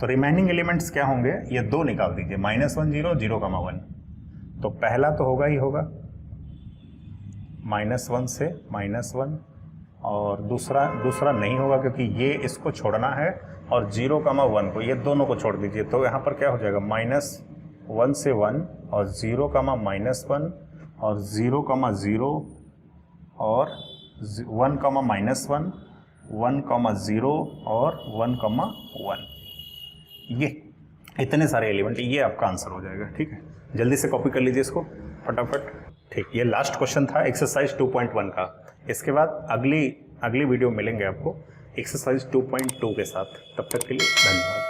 तो रिमेनिंग एलिमेंट्स क्या होंगे, ये दो निकाल दीजिए, -1 0 0 1। तो पहला तो होगा ही होगा -1 से -1, और दूसरा नहीं होगा क्योंकि ये इसको छोड़ना है, और 0 1 को, ये दोनों को छोड़ दीजिए। तो यहाँ पर क्या हो जाएगा, -1 से 1 और 0 -1 और 0 0 और 1 -1, 1 0 और 1 1। ये इतने सारे एलिमेंट, ये आपका आंसर हो जाएगा। ठीक है, जल्दी से कॉपी कर लीजिए इसको फटाफट। ठीक, ये लास्ट क्वेश्चन था एक्सरसाइज 2.1 का। इसके बाद अगली वीडियो मिलेंगे आपको एक्सरसाइज 2.2 के साथ। तब तक के लिए धन्यवाद।